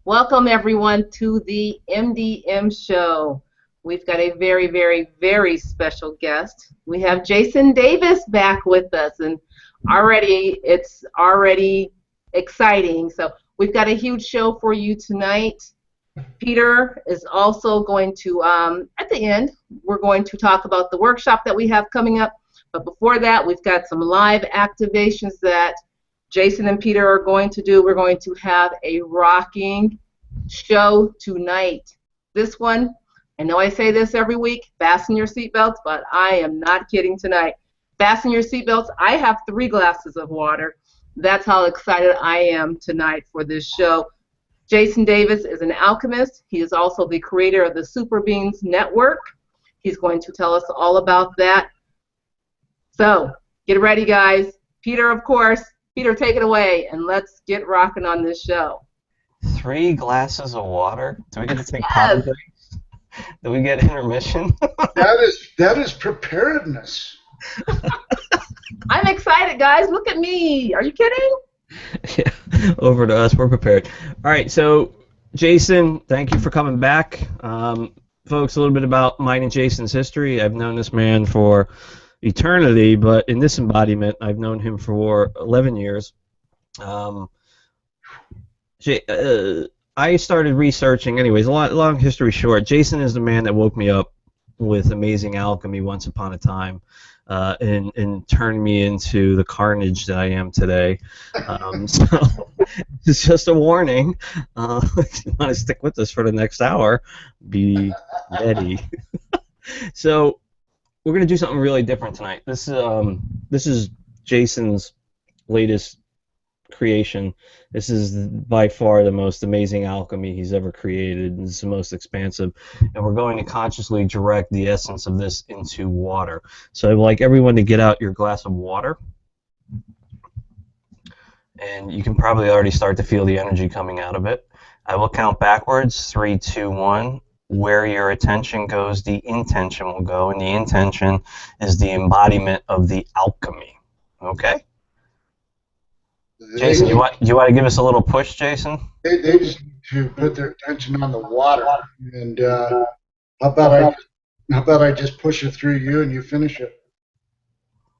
Welcome, everyone, to the MDM Show. We've got a very, very, very special guest. We have Jason Davis back with us, and it's already exciting. So we've got a huge show for you tonight. Peter is also going to, at the end, we're going to talk about the workshop that we have coming up. But before that, we've got some live activations that Jason and Peter are going to do. We're going to have a rocking show tonight. This one, I know I say this every week, fasten your seatbelts, but I am not kidding tonight. Fasten your seatbelts. I have 3 glasses of water. That's how excited I am tonight for this show. Jason Davis is an alchemist. He is also the creator of the SuperBeings Network. He's going to tell us all about that. So, get ready, guys. Peter, of course. Peter, take it away, and let's get rocking on this show. 3 glasses of water? Do we get to take potty breaks? Do we get intermission? That is preparedness. I'm excited, guys. Look at me. Are you kidding? Yeah, over to us. We're prepared. All right, so Jason, thank you for coming back. Folks, a little bit about mine and Jason's history. I've known this man for eternity, but in this embodiment, I've known him for 11 years. I started researching, anyways, long history short, Jason is the man that woke me up with amazing alchemy once upon a time and turned me into the carnage that I am today. So it's just a warning. If you want to stick with us for the next hour, be ready. So we're going to do something really different tonight. This is Jason's latest creation. This is by far the most amazing alchemy he's ever created. It's the most expansive, and we're going to consciously direct the essence of this into water. So I'd like everyone to get out your glass of water, and you can probably already start to feel the energy coming out of it. I will count backwards, 3, 2, 1. Where your attention goes, the intention will go, and the intention is the embodiment of the alchemy. Okay? Jason, you want to give us a little push, Jason? They just need to put their attention on the water, and how about I just push it through you and you finish it?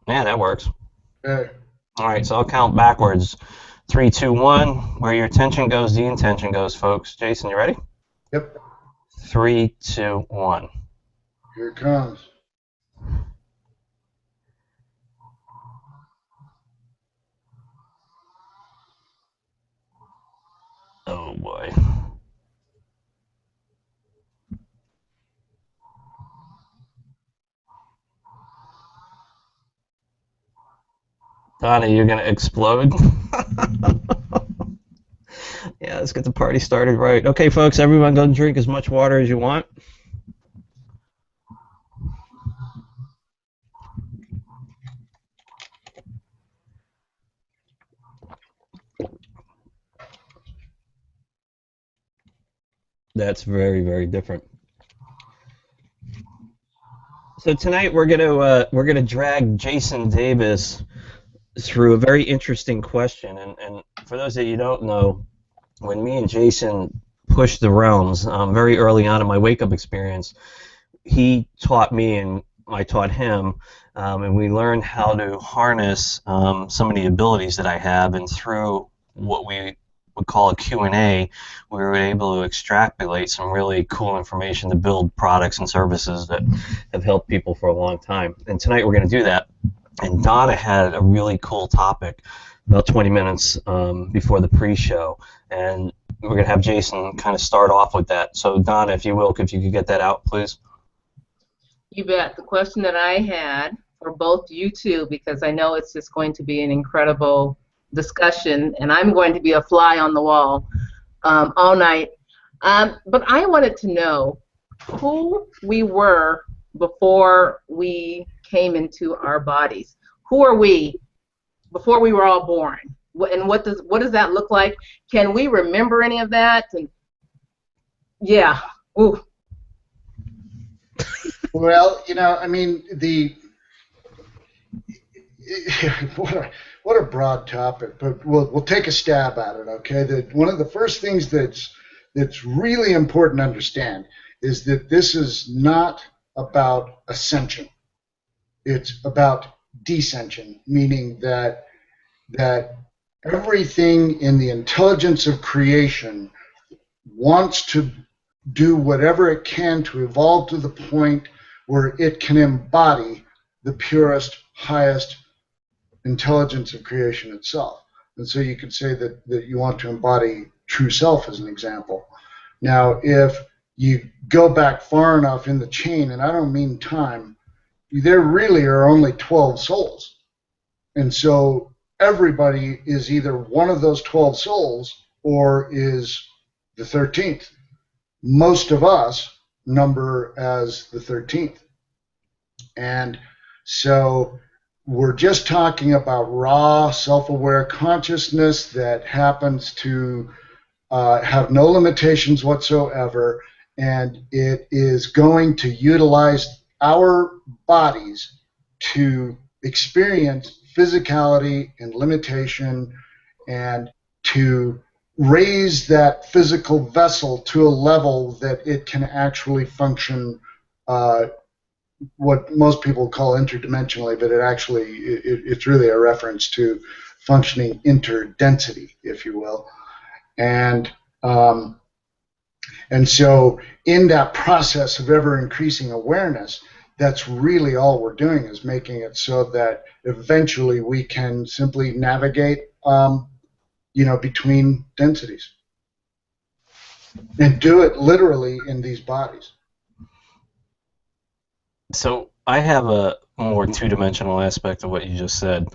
Yeah, that works. Okay. All right, so I'll count backwards. 3, 2, 1. Where your attention goes, the intention goes, folks. Jason, you ready? Yep. 3, 2, 1. Here it comes. Oh boy. Donna, you're gonna explode. Yeah, let's get the party started right. Okay, folks, everyone go and drink as much water as you want. That's very, very different. So tonight we're gonna drag Jason Davis through a very interesting question, and for those that you don't know, when me and Jason pushed the realms very early on in my wake-up experience, he taught me and I taught him, and we learned how to harness some of the abilities that I have, and through what we would call a Q&A, we were able to extrapolate some really cool information to build products and services that have helped people for a long time. And tonight we're going to do that. And Donna had a really cool topic about 20 minutes before the pre-show, and we're going to have Jason kind of start off with that. So Donna, if you will, if you could get that out, please. You bet. The question that I had for both you two, because I know it's just going to be an incredible discussion, and I'm going to be a fly on the wall all night. But I wanted to know who we were before we came into our bodies. Who are we before we were all born? And what does that look like? Can we remember any of that? And yeah. Ooh. Well, I mean, what a broad topic, but we'll take a stab at it, okay? One of the first things that's that's really important to understand is that this is not about ascension. It's about descension, meaning that everything in the intelligence of creation wants to do whatever it can to evolve to the point where it can embody the purest, highest intelligence of creation itself. And so you could say that you want to embody true self as an example. Now, if you go back far enough in the chain, and I don't mean time, there really are only 12 souls. And so everybody is either one of those 12 souls or is the 13th. Most of us number as the 13th. And so we're just talking about raw, self-aware consciousness that happens to have no limitations whatsoever, and it is going to utilize our bodies to experience physicality and limitation and to raise that physical vessel to a level that it can actually function what most people call interdimensionally, but it's really a reference to functioning interdensity, if you will. And so in that process of ever increasing awareness, that's really all we're doing, is making it so that eventually we can simply navigate between densities and do it literally in these bodies. So I have a more two-dimensional aspect of what you just said,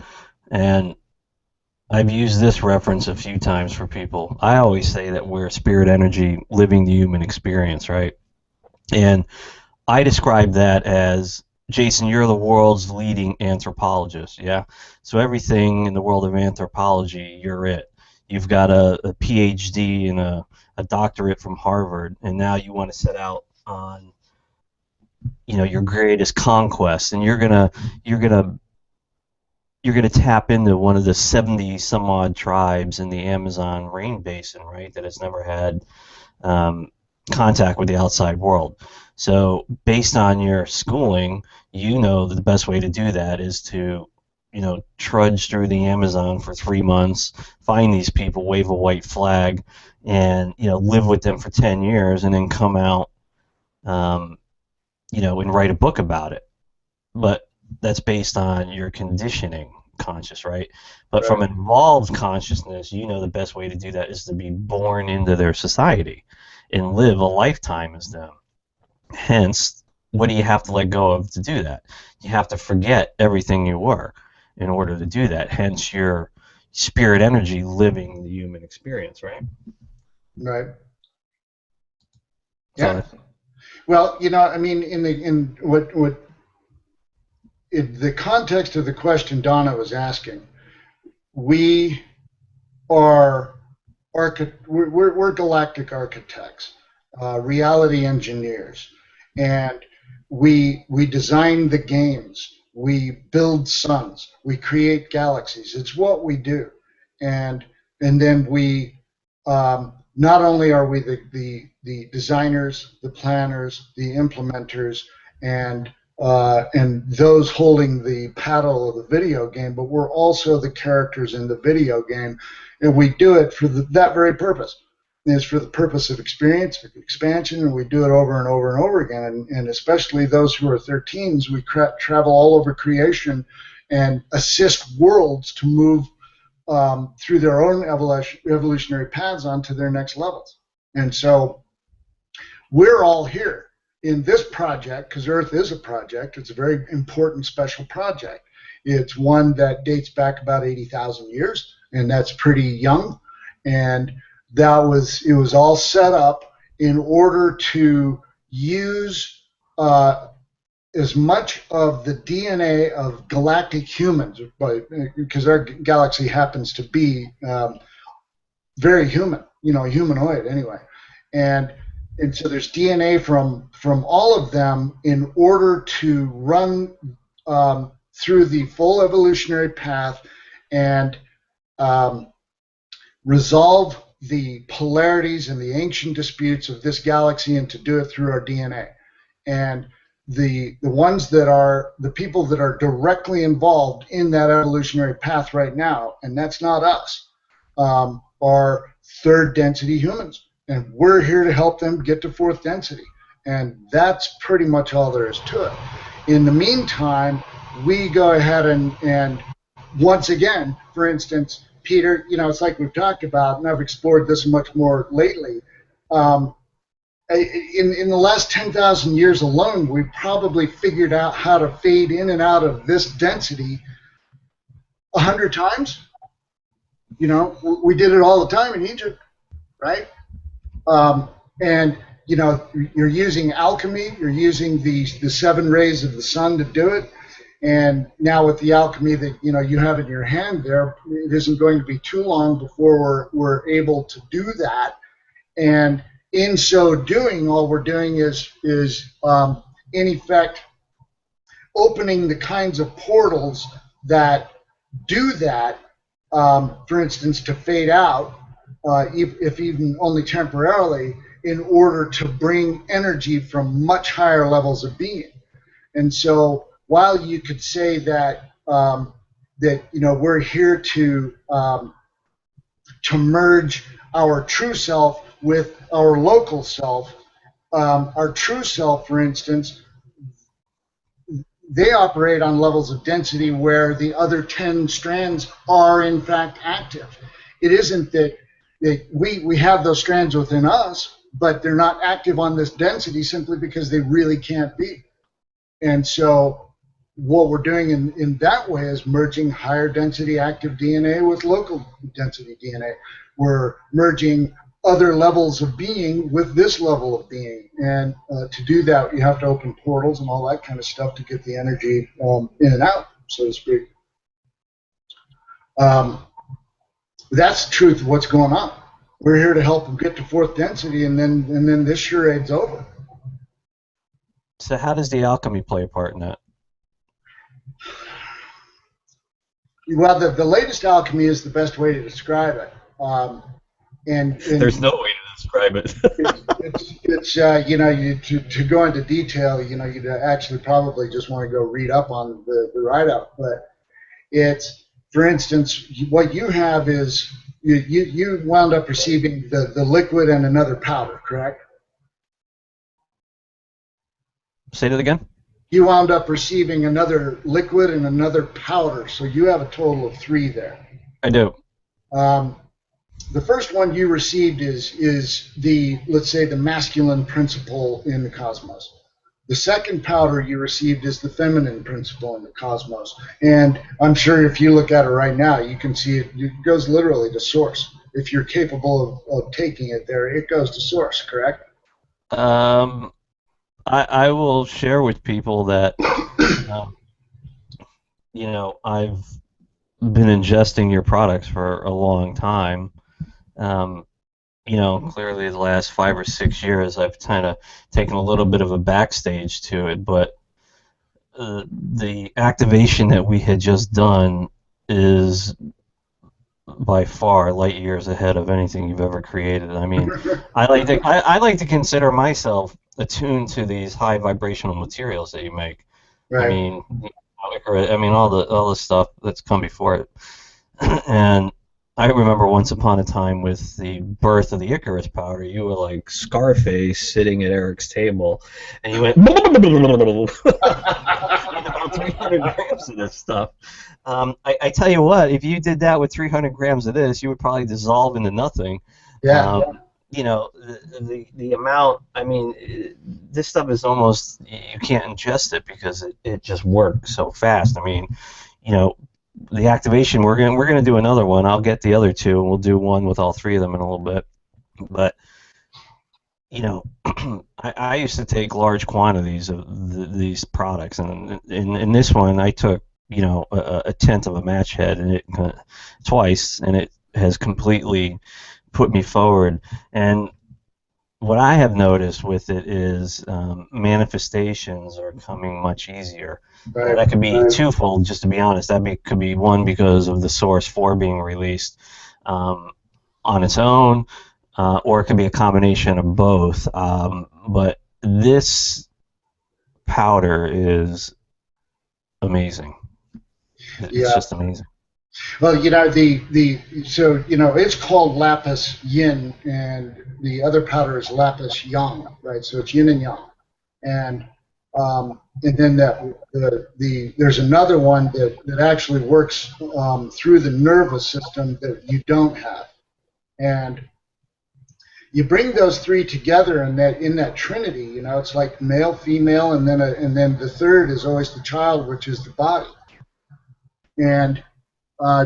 and I've used this reference a few times for people. I always say that we're spirit energy living the human experience, right? And I describe that as, Jason, you're the world's leading anthropologist, yeah? So everything in the world of anthropology, you're it. You've got a PhD and a doctorate from Harvard, and now you want to set out on your greatest conquest, and you're gonna tap into one of the 70 some odd tribes in the Amazon rain basin, right, that has never had contact with the outside world. So based on your schooling, that the best way to do that is to trudge through the Amazon for 3 months, find these people, wave a white flag, and live with them for 10 years, and then come out and write a book about it. But that's based on your conditioning conscious, right? But Right. From an evolved consciousness, the best way to do that is to be born into their society and live a lifetime as them. Hence, what do you have to let go of to do that? You have to forget everything you were in order to do that. Hence, your spirit energy living the human experience, right? Right. So Yeah. Well, I mean, in the context of the question Donna was asking, we are we're galactic architects, reality engineers, and we design the games, we build suns, we create galaxies. It's what we do, and then we not only are we the designers, the planners, the implementers, and those holding the paddle of the video game, but we're also the characters in the video game, and we do it for that very purpose. And it's for the purpose of experience, of expansion, and we do it over and over and over again. And especially those who are 13s, we travel all over creation and assist worlds to move through their own evolutionary paths onto their next levels. And so we're all here in this project, because Earth is a project. It's a very important, special project. It's one that dates back about 80,000 years, and that's pretty young. And it was all set up in order to use as much of the DNA of galactic humans, because our galaxy happens to be very human, humanoid anyway. And so there's DNA from all of them in order to run through the full evolutionary path and resolve the polarities and the ancient disputes of this galaxy and to do it through our DNA. And the ones that are the people that are directly involved in that evolutionary path right now, and that's not us, are third density humans. And we're here to help them get to fourth density. And that's pretty much all there is to it. In the meantime, we go ahead and once again, for instance, Peter, it's like we've talked about, and I've explored this much more lately. In the last 10,000 years alone, we've probably figured out how to fade in and out of this density 100 times. We did it all the time in Egypt, right? And you're using alchemy, you're using the 7 rays of the sun to do it. And now with the alchemy that you have in your hand there, it isn't going to be too long before we're able to do that. And in so doing, all we're doing is in effect opening the kinds of portals that do that. For instance, to fade out, if even only temporarily, in order to bring energy from much higher levels of being. And so, while you could say that we're here to merge our true self with our local self, our true self, for instance, they operate on levels of density where the other 10 strands are in fact active. It isn't that we have those strands within us, but they're not active on this density simply because they really can't be. And so what we're doing in that way is merging higher density active DNA with local density DNA. We're merging other levels of being with this level of being. And to do that, you have to open portals and all that kind of stuff to get the energy in and out, so to speak. That's the truth of what's going on. We're here to help them get to fourth density, and then this charade's over. So how does the alchemy play a part in that? Well, the latest alchemy is the best way to describe it. And there's no way to describe it. it's to go into detail, you'd actually probably just want to go read up on the write-up. But it's, for instance, what you have is you wound up receiving the liquid and another powder, correct? Say that again? You wound up receiving another liquid and another powder, so you have a total of 3 there. I do. The first one you received is the, let's say, the masculine principle in the cosmos. The second powder you received is the feminine principle in the cosmos. And I'm sure if you look at it right now, you can see it goes literally to source. If you're capable of taking it there, it goes to source, correct? I will share with people that, I've been ingesting your products for a long time. Clearly the last 5 or 6 years I've kind of taken a little bit of a backstage to it, but the activation that we had just done is by far light years ahead of anything you've ever created. I mean, I like to consider myself attuned to these high vibrational materials that you make. Right. I mean all the stuff that's come before it. And I remember once upon a time with the birth of the Icarus powder, you were like Scarface sitting at Eric's table, and you went about 300 grams of this stuff. I tell you what, if you did that with 300 grams of this, you would probably dissolve into nothing. Yeah. The amount, I mean, this stuff is almost, you can't ingest it because it just works so fast. I mean, the activation, we're gonna do another one. I'll get the other 2, and we'll do one with all 3 of them in a little bit. But I used to take large quantities of these products, and in this one I took a tenth of a match head, and it twice, and it has completely put me forward. And what I have noticed with it is manifestations are coming much easier. Right. That could be twofold, just to be honest. Could be one because of the Source 4 being released. on its own, or it could be a combination of both. But this powder is amazing. It's Yeah. just amazing. Well, it's called Lapis Yin, and the other powder is Lapis Yang, right? So it's Yin and Yang, and then there's another one that actually works through the nervous system that you don't have, and you bring those three together in that trinity. It's like male, female, and then the third is always the child, which is the body. And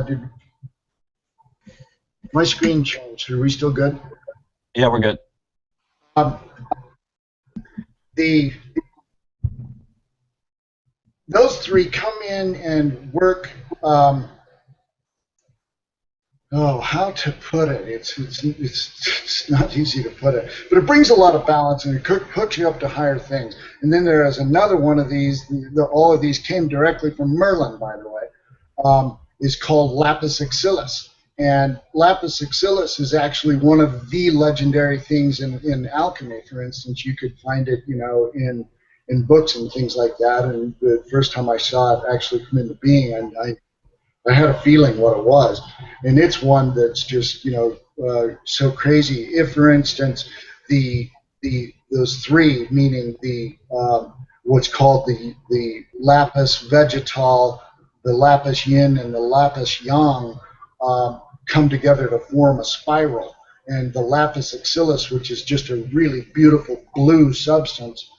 did my screen changed? Are we still good? Yeah, we're good. Those three come in and work. How to put it? It's not easy to put it, but it brings a lot of balance and it hooks you up to higher things. And then there is another one of these. All of these came directly from Merlin, by the way. Is called Lapis Axilis, and Lapis Axilis is actually one of the legendary things in alchemy. For instance, you could find it, in books and things like that. And the first time I saw it actually come into being, I had a feeling what it was, and it's one that's just so crazy. If, for instance, those three, meaning the what's called the lapis vegetal, the lapis yin, and the lapis yang, come together to form a spiral, and the lapis axilis, which is just a really beautiful blue substance,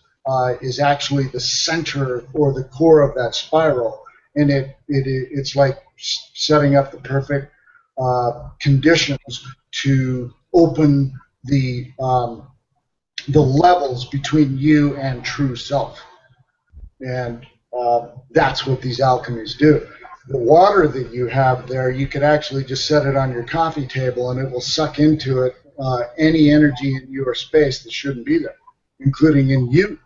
is actually the center or the core of that spiral. And it's like setting up the perfect conditions to open the levels between you and true self, and that's what these alchemies do. The water that you have there, you could actually just set it on your coffee table, and it will suck into it any energy in your space that shouldn't be there, including in you.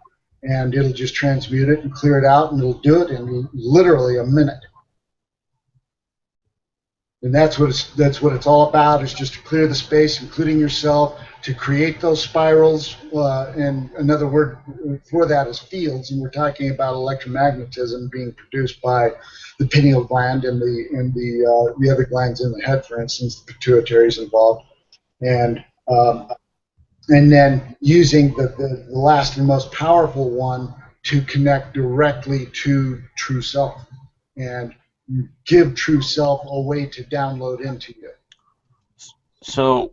And it'll just transmute it and clear it out, and it'll do it in literally a minute. And that's what it's all about, is just to clear the space, including yourself, to create those spirals. And another word for that is fields, and we're talking about electromagnetism being produced by the pineal gland and the other glands in the head, for instance, the pituitary is involved, and then using the last and most powerful one to connect directly to true self and give true self a way to download into you. So,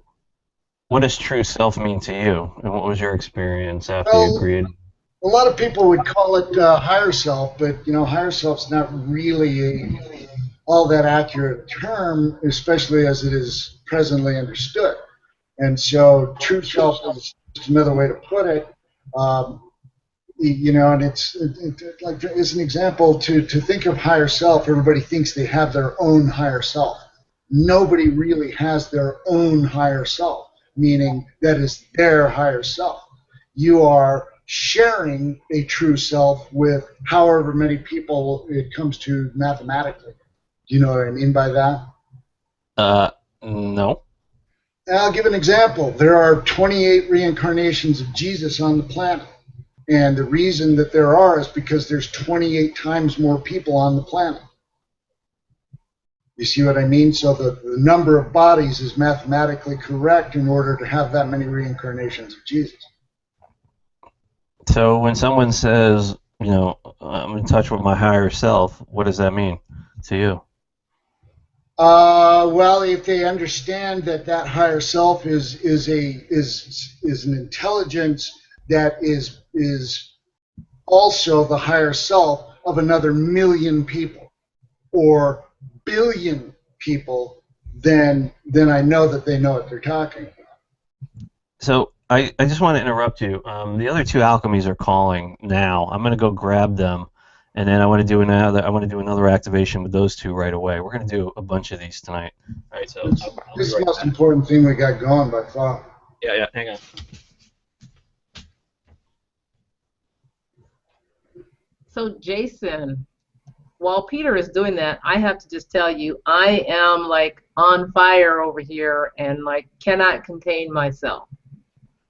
what does true self mean to you, and what was your experience after you created? A lot of people would call it higher self, but higher self's not really all that accurate term, especially as it is presently understood. And so true self is just another way to put it. And it's like, as an example, to think of higher self, everybody thinks they have their own higher self. Nobody really has their own higher self, meaning that is their higher self. You are sharing a true self with however many people it comes to mathematically. Do you know what I mean by that? No. I'll give an example. There are 28 reincarnations of Jesus on the planet. And the reason that there are is because there's 28 times more people on the planet. You see what I mean? So the number of bodies is mathematically correct in order to have that many reincarnations of Jesus. So when someone says, I'm in touch with my higher self, what does that mean to you? Well, if they understand that higher self is an intelligence that is also the higher self of another million people or billion people, then I know that they know what they're talking about. So I just want to interrupt you. The other two alchemies are calling now. I'm going to go grab them, and then I want to do another activation with those two right away. We're going to do a bunch of these tonight. All right, so this is the most important thing we got going by far. Yeah, hang on. So Jason, while Peter is doing that, I have to just tell you, I am like on fire over here and like cannot contain myself.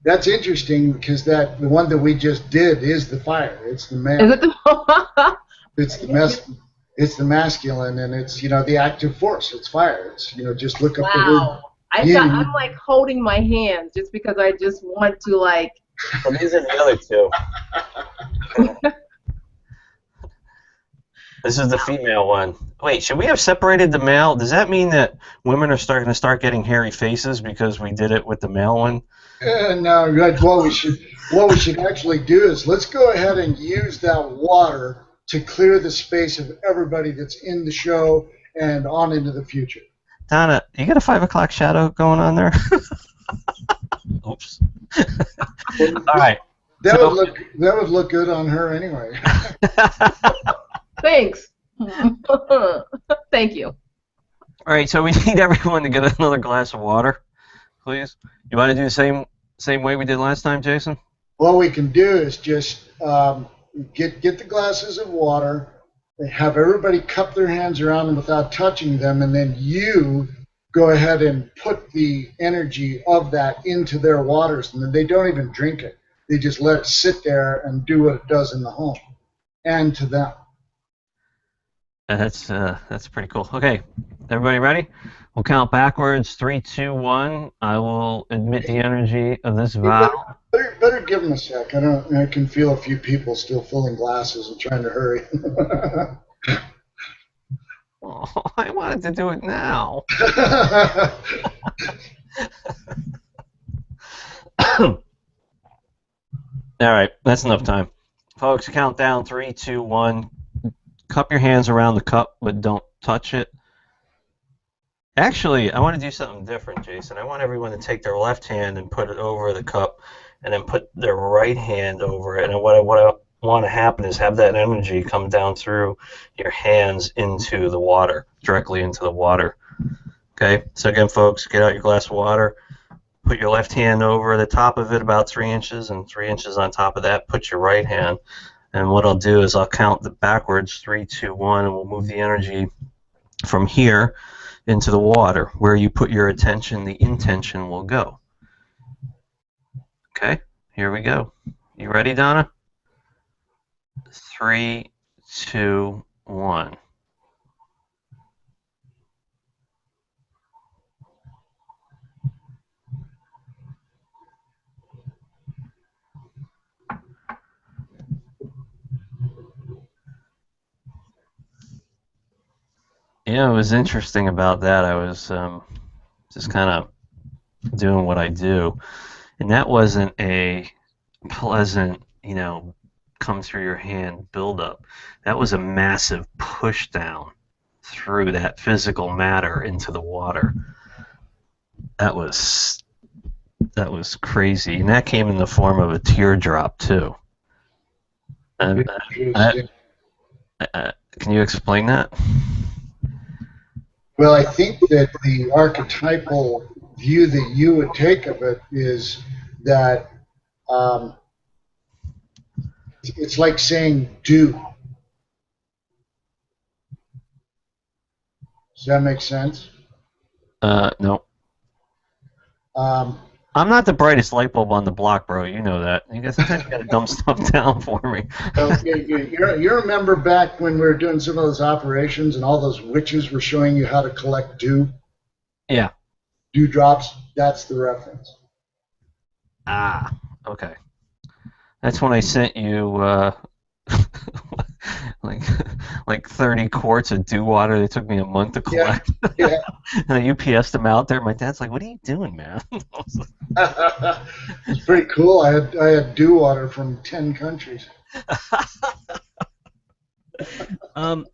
That's interesting because the one that we just did is the fire. It's the male. Is it the it's the masculine, and it's the active force. It's fire. It's just look up the wow. word. I'm like holding my hands just because I just want to like. Well, these are the other two. This is the female one. Wait, should we have separated the male? Does that mean that women are starting to start getting hairy faces because we did it with the male one? No, what we should actually do is let's go ahead and use that water to clear the space of everybody that's in the show and on into the future. Donna, you got a 5 o'clock shadow going on there? Oops. All right. That would look good on her anyway. Thanks. Thank you. All right, so we need everyone to get another glass of water, please. You want to do the same way we did last time, Jason? What we can do is just get the glasses of water, have everybody cup their hands around them without touching them, and then you go ahead and put the energy of that into their waters, and then they don't even drink it. They just let it sit there and do what it does in the home, and to them. That's pretty cool. Okay, everybody ready? We'll count backwards. 3, 2, 1. I will emit the energy of this vial. Better give them a sec. I can feel a few people still filling glasses and trying to hurry. Oh, I wanted to do it now. All right, that's enough time. Folks, count down. 3, 2, 1. Cup your hands around the cup, but don't touch it. Actually, I want to do something different, Jason. I want everyone to take their left hand and put it over the cup, and then put their right hand over it. And what I want to happen is have that energy come down through your hands into the water, directly into the water. Okay? So again, folks, get out your glass of water. Put your left hand over the top of it about 3 inches, and 3 inches on top of that, put your right hand. And what I'll do is I'll count the backwards, 3, 2, 1, and we'll move the energy from here into the water. Where you put your attention, the intention will go. Okay, here we go. You ready, Donna? 3, 2, 1. Yeah, it was interesting about that. I was just kind of doing what I do, and that wasn't a pleasant, come through your hand buildup. That was a massive push down through that physical matter into the water. That was crazy, and that came in the form of a teardrop too. And, can you explain that? Well, I think that the archetypal view that you would take of it is that it's like saying do. Does that make sense? No. I'm not the brightest light bulb on the block, bro. You know that. Sometimes you gotta dumb stuff down for me. Okay, you remember back when we were doing some of those operations and all those witches were showing you how to collect dew? Yeah. Dewdrops, that's the reference. Ah, okay. That's when I sent you like 30 quarts of dew water. They took me a month to collect. Yeah. And I UPS'd them out there. My dad's like, "What are you doing, man?" It's pretty cool. I had dew water from 10 countries. Donna,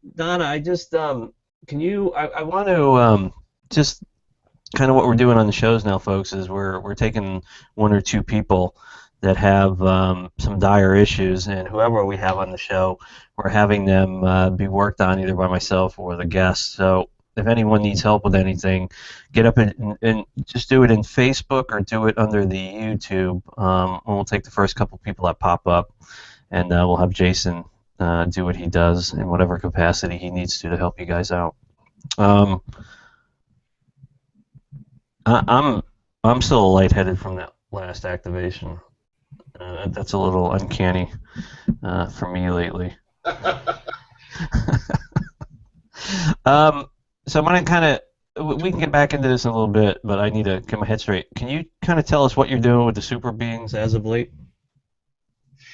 I just can you? I want to just kind of what we're doing on the shows now, folks, is we're taking 1 or 2 people that have some dire issues, and whoever we have on the show, we're having them be worked on either by myself or the guests. So if anyone needs help with anything, get up and just do it in Facebook or do it under the YouTube. And we'll take the first couple people that pop up, and we'll have Jason do what he does in whatever capacity he needs to help you guys out. I'm still lightheaded from that last activation. That's a little uncanny for me lately. So I'm gonna kind of, we can get back into this in a little bit, but I need to get my head straight. Can you kind of tell us what you're doing with the super beings as of late?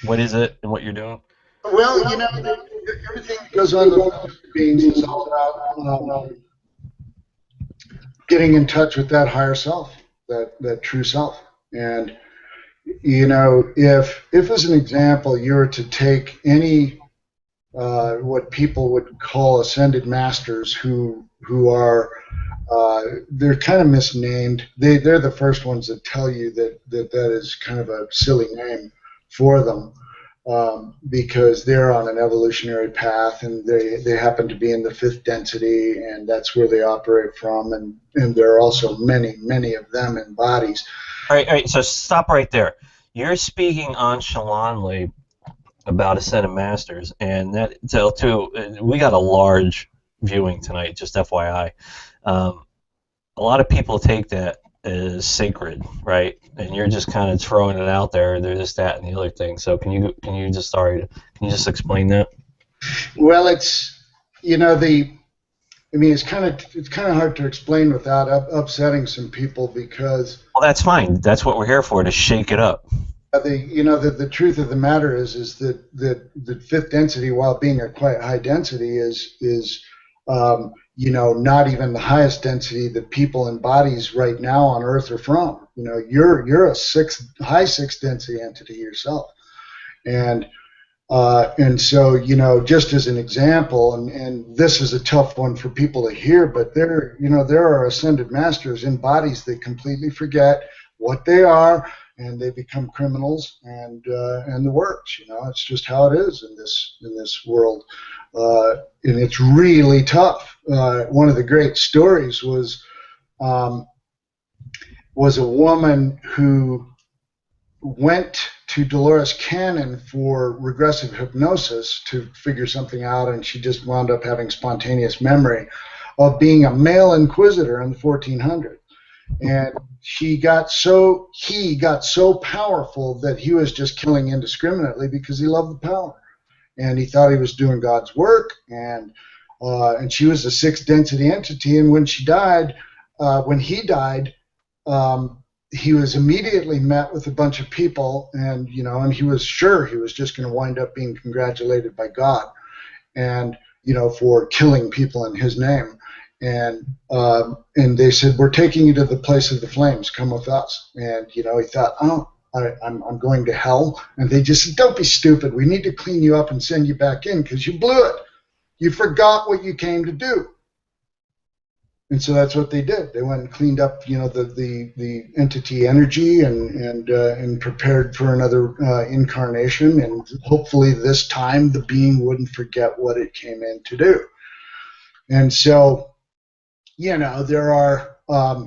What is it and what you're doing? Well, everything that goes on with beings is all about getting in touch with that higher self, that true self. And if as an example you were to take any what people would call ascended masters who are they're kind of misnamed. They're the first ones that tell you that is kind of a silly name for them, because they're on an evolutionary path, and they happen to be in the fifth density, and that's where they operate from, and there are also many of them in bodies. All right, so stop right there. You're speaking nonchalantly about Ascended Masters, and that too. We got a large viewing tonight, just FYI. A lot of people take that as sacred, right? And you're just kind of throwing it out there. There's this, that, and the other thing. So can you just explain that? Well, it's it's kind of hard to explain without upsetting some people, because. Well, that's fine. That's what we're here for, to shake it up. The truth of the matter is that the fifth density, while being a quite high density, is not even the highest density that people in bodies right now on Earth are from. You're a high sixth density entity yourself, and so just as an example, and this is a tough one for people to hear, but there are ascended masters in bodies that completely forget what they are, and they become criminals and the works. It's just how it is in this world, and it's really tough. One of the great stories was a woman who went to Dolores Cannon for regressive hypnosis to figure something out, and she just wound up having spontaneous memory of being a male inquisitor in the 1400s. And he got so powerful that he was just killing indiscriminately because he loved the power, and he thought he was doing God's work. And she was a sixth density entity, and when he died, he was immediately met with a bunch of people, and he was sure he was just going to wind up being congratulated by God, and for killing people in His name. And they said, "We're taking you to the place of the flames. Come with us." And he thought, "Oh, I'm going to hell." And they just said, "Don't be stupid. We need to clean you up and send you back in because you blew it. You forgot what you came to do." And so that's what they did. They went and cleaned up, the entity energy, and prepared for another incarnation. And hopefully this time the being wouldn't forget what it came in to do. And so, there are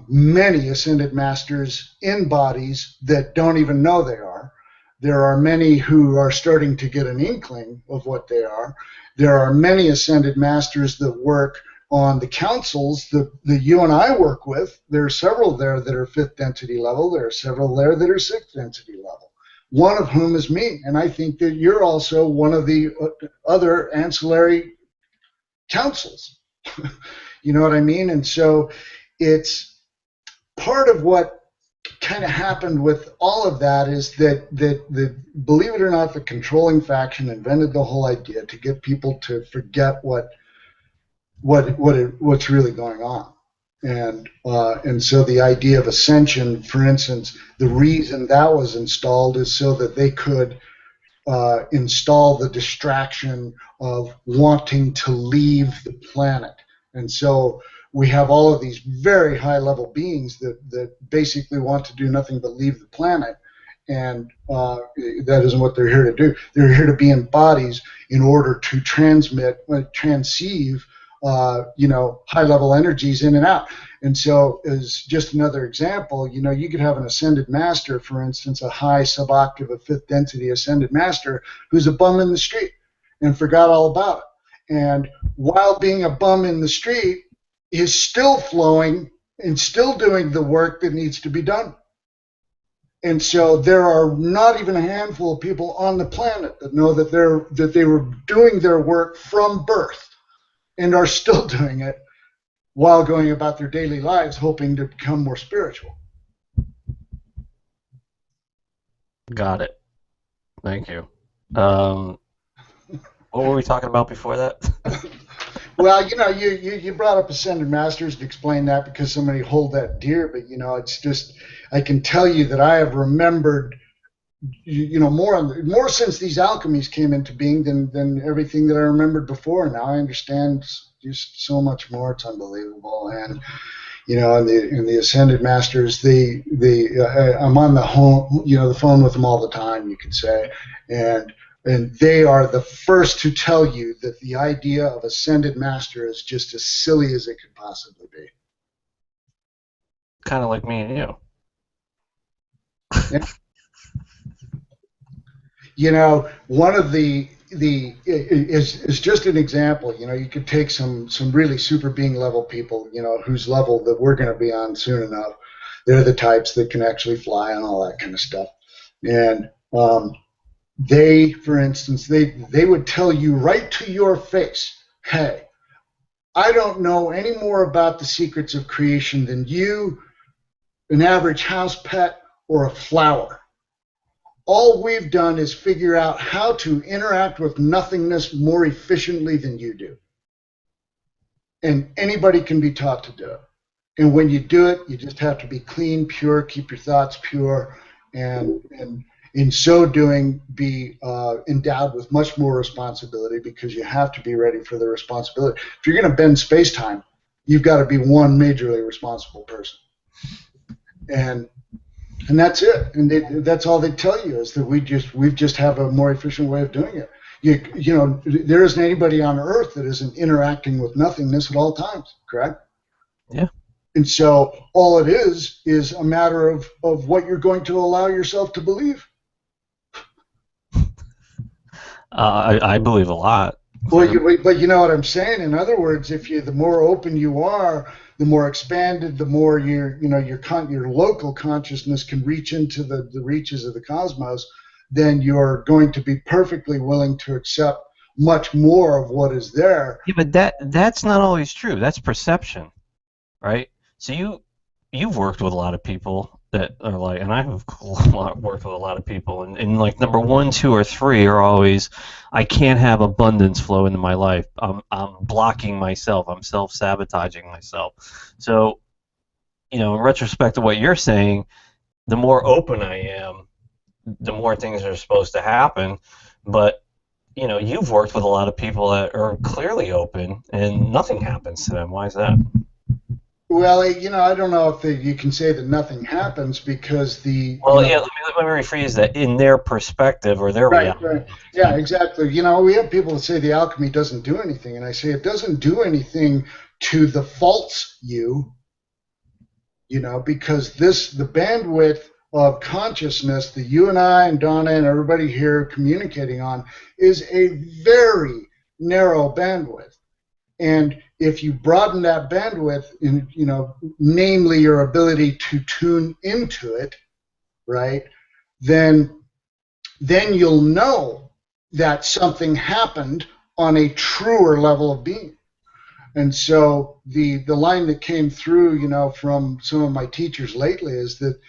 many ascended masters in bodies that don't even know they are. There are many who are starting to get an inkling of what they are. There are many ascended masters that work on the councils that you and I work with. There are several there that are fifth density level. There are several there that are sixth density level, one of whom is me. And I think that you're also one of the other ancillary councils. You know what I mean? And so it's part of what kind of happened with all of that is that believe it or not, the controlling faction invented the whole idea to get people to forget what's really going on. And so the idea of ascension, for instance, the reason that was installed is so that they could install the distraction of wanting to leave the planet. And so we have all of these very high-level beings that basically want to do nothing but leave the planet, and that isn't what they're here to do. They're here to be in bodies in order to transceive high-level energies in and out. And so as just another example, you could have an ascended master, for instance, a high suboctave of fifth density ascended master who's a bum in the street. and forgot all about it. And while being a bum in the street, is still flowing and still doing the work that needs to be done. And so there are not even a handful of people on the planet that know that they were doing their work from birth and are still doing it while going about their daily lives hoping to become more spiritual. Got it. Thank you. What were we talking about before that? Well, you brought up Ascended Masters to explain that because somebody hold that dear, but it's just, I can tell you that I have remembered, more since these alchemies came into being than everything that I remembered before. Now I understand just so much more. It's unbelievable. And in the Ascended Masters, I'm on the phone with them all the time, you could say, and they are the first to tell you that the idea of Ascended Master is just as silly as it could possibly be. Kind of like me and you. Yeah. One of the is just an example. You could take some really super being level people, whose level that we're going to be on soon enough. They're the types that can actually fly and all that kind of stuff. And they, for instance, they would tell you right to your face, hey, I don't know any more about the secrets of creation than you, an average house pet, or a flower. All we've done is figure out how to interact with nothingness more efficiently than you do. And anybody can be taught to do it. And when you do it, you just have to be clean, pure, keep your thoughts pure, and in so doing, be endowed with much more responsibility, because you have to be ready for the responsibility. If you're going to bend space-time, you've got to be one majorly responsible person. And that's it. And that's all they tell you, is that we just have a more efficient way of doing it. There isn't anybody on Earth that isn't interacting with nothingness at all times, correct? Yeah. And so all it is a matter of what you're going to allow yourself to believe. I believe a lot. Well, but you know what I'm saying? In other words, the more open you are, the more expanded, the more your local consciousness can reach into the reaches of the cosmos, then you're going to be perfectly willing to accept much more of what is there. Yeah, but that's not always true. That's perception, right? So you've worked with a lot of people that are like, and I've worked with a lot of people, and like number 1, 2, or 3 are always, I can't have abundance flow into my life. I'm blocking myself. I'm self-sabotaging myself. So, in retrospect to what you're saying, the more open I am, the more things are supposed to happen. But you've worked with a lot of people that are clearly open, and nothing happens to them. Why is that? Well, I don't know if you can say that nothing happens, because Well, yeah, let me rephrase that. In their perspective or their reality. Right. Yeah, exactly. We have people that say the alchemy doesn't do anything, and I say it doesn't do anything to the false you, because the bandwidth of consciousness that you and I and Donna and everybody here communicating on is a very narrow bandwidth. And if you broaden that bandwidth, namely your ability to tune into it, right, then you'll know that something happened on a truer level of being. And so the line that came through, from some of my teachers lately is that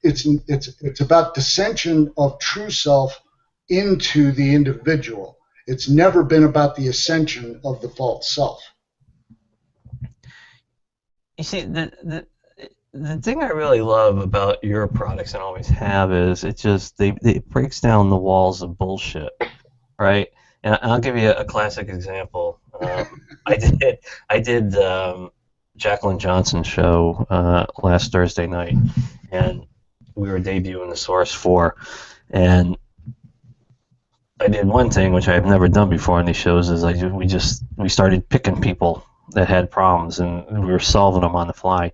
it's about dissension of true self into the individual. It's never been about the ascension of the false self. You see, the thing I really love about your products and always have is it breaks down the walls of bullshit, right? And I'll give you a classic example. I did Jacqueline Johnson's show last Thursday night, and we were debuting the Source 4, and I did one thing which I have never done before on these shows is we started picking people that had problems, and we were solving them on the fly.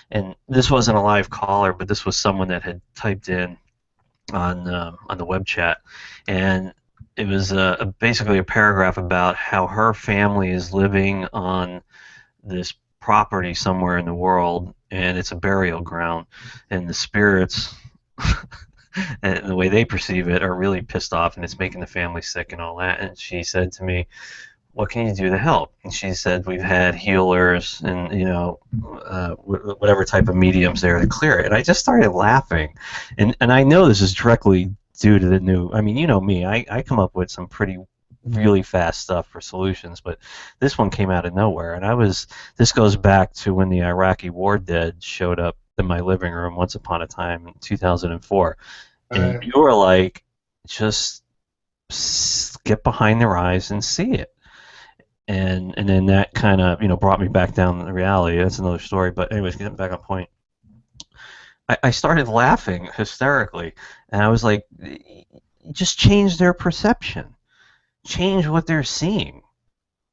And this wasn't a live caller, but this was someone that had typed in on the web chat, and it was basically a paragraph about how her family is living on this property somewhere in the world, and it's a burial ground, and the spirits and the way they perceive it are really pissed off, and it's making the family sick and all that. And she said to me, what can you do to help? And she said, we've had healers and, whatever type of mediums there to clear it. And I just started laughing. And I know this is directly due to the new, I mean, you know me, I come up with some pretty really fast stuff for solutions, but this one came out of nowhere. And this goes back to when the Iraqi war dead showed up in my living room once upon a time in 2004. And you were like, just get behind their eyes and see it. And then that kind of brought me back down to reality. That's another story. But anyways, getting back on point, I started laughing hysterically, and I was like, just change their perception, change what they're seeing,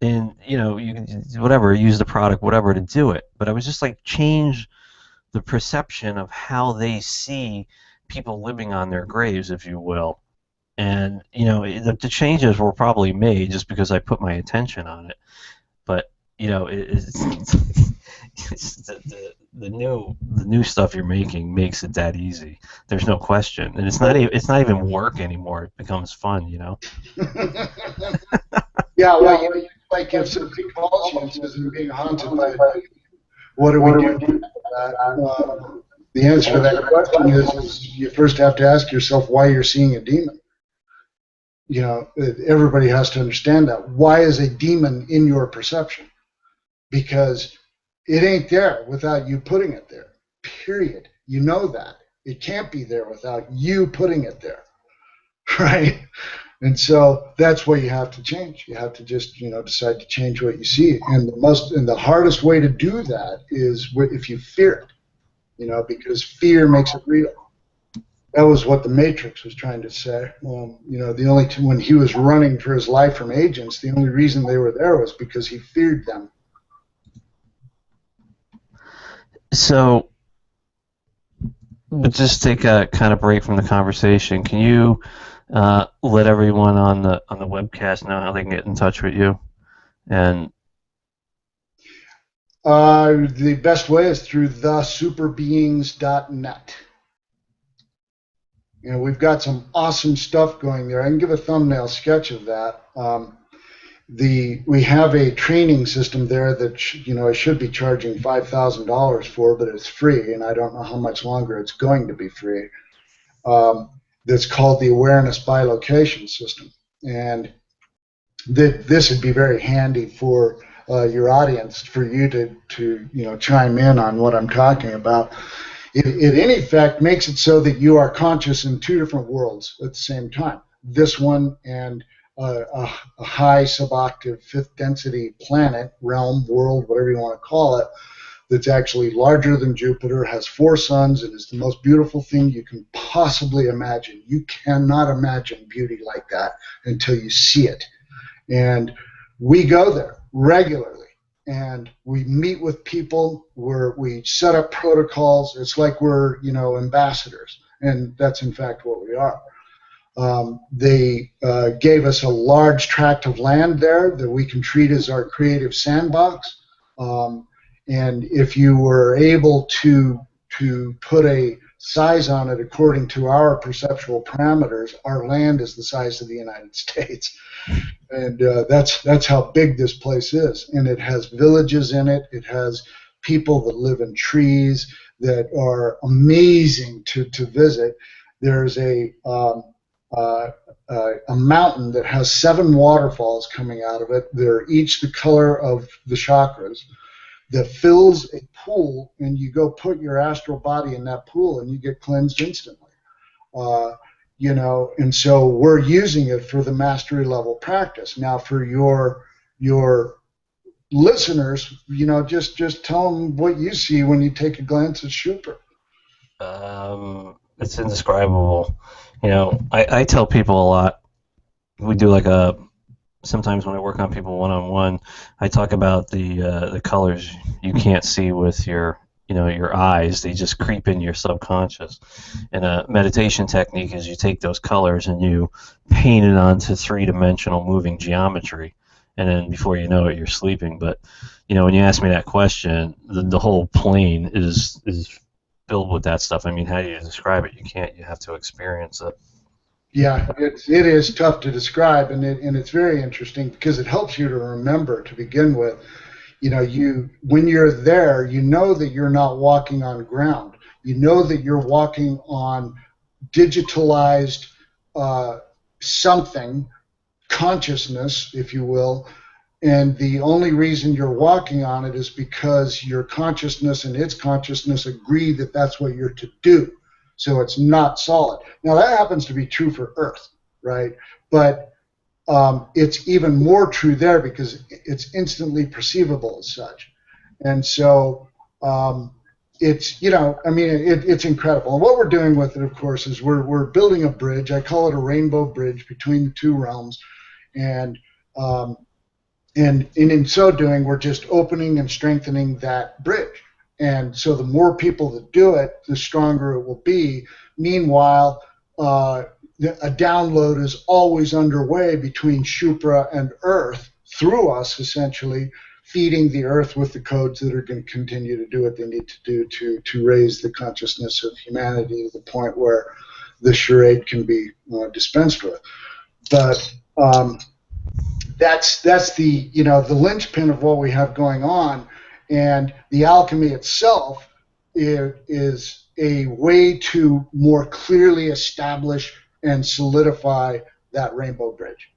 and you can whatever, use the product, whatever, to do it. But I was just like, change the perception of how they see people living on their graves, if you will. And the changes were probably made just because I put my attention on it. But it's the new stuff you're making makes it that easy. There's no question, and it's not even work anymore. It becomes fun, Yeah, well, like if somebody calls you and says they're being haunted by a demon, what do we do? The answer to that question is you first have to ask yourself why you're seeing a demon. Everybody has to understand that. Why is a demon in your perception? Because it ain't there without you putting it there, period. You know that. It can't be there without you putting it there, right? And so that's what you have to change. You have to just, decide to change what you see. And the hardest way to do that is if you fear it, because fear makes it real. That was what the Matrix was trying to say. When he was running for his life from agents, the only reason they were there was because he feared them. So, but just take a kind of break from the conversation. Can you let everyone on the webcast know how they can get in touch with you? And the best way is through thesuperbeings.net. We've got some awesome stuff going there. I can give a thumbnail sketch of that. We have a training system there that I should be charging $5,000 for, but it's free, and I don't know how much longer it's going to be free. That's called the Awareness by Location System, and this would be very handy for your audience, for you to chime in on what I'm talking about. It in effect makes it so that you are conscious in two different worlds at the same time. This one and a high suboctave fifth density planet, realm, world, whatever you want to call it, that's actually larger than Jupiter, has 4 suns, and is the most beautiful thing you can possibly imagine. You cannot imagine beauty like that until you see it. And we go there regularly. And we meet with people where we set up protocols. It's like we're, ambassadors, and that's in fact what we are. They gave us a large tract of land there that we can treat as our creative sandbox. And if you were able to put a size on it according to our perceptual parameters, our land is the size of the United States. And that's how big this place is. And it has villages in it. It has people that live in trees that are amazing to visit. There's a mountain that has 7 waterfalls coming out of it. They're each the color of the chakras, that fills a pool, and you go put your astral body in that pool and you get cleansed instantly. And so we're using it for the mastery level practice. Now, for your listeners, just tell them what you see when you take a glance at Super. It's indescribable. I tell people a lot. We do sometimes when I work on people one-on-one, I talk about the colors you can't see with your your eyes. They just creep in your subconscious. And a meditation technique is you take those colors and you paint it onto three-dimensional moving geometry, and then before you know it, you're sleeping. But when you ask me that question, the whole plane is filled with that stuff. I mean, how do you describe it? You can't. You have to experience it. Yeah, it is tough to describe, and it's very interesting because it helps you to remember to begin with. When you're there, you know that you're not walking on ground. You know that you're walking on digitalized something, consciousness, if you will, and the only reason you're walking on it is because your consciousness and its consciousness agree that that's what you're to do. So it's not solid. Now that happens to be true for Earth, right? But it's even more true there because it's instantly perceivable as such. And so it's, it's incredible. And what we're doing with it, of course, is we're building a bridge. I call it a rainbow bridge between the two realms. And in so doing, we're just opening and strengthening that bridge. And so the more people that do it, the stronger it will be. Meanwhile, a download is always underway between Shupra and Earth through us, essentially, feeding the Earth with the codes that are going to continue to do what they need to do to raise the consciousness of humanity to the point where the charade can be dispensed with. But that's the the linchpin of what we have going on. And the alchemy itself is a way to more clearly establish and solidify that rainbow bridge.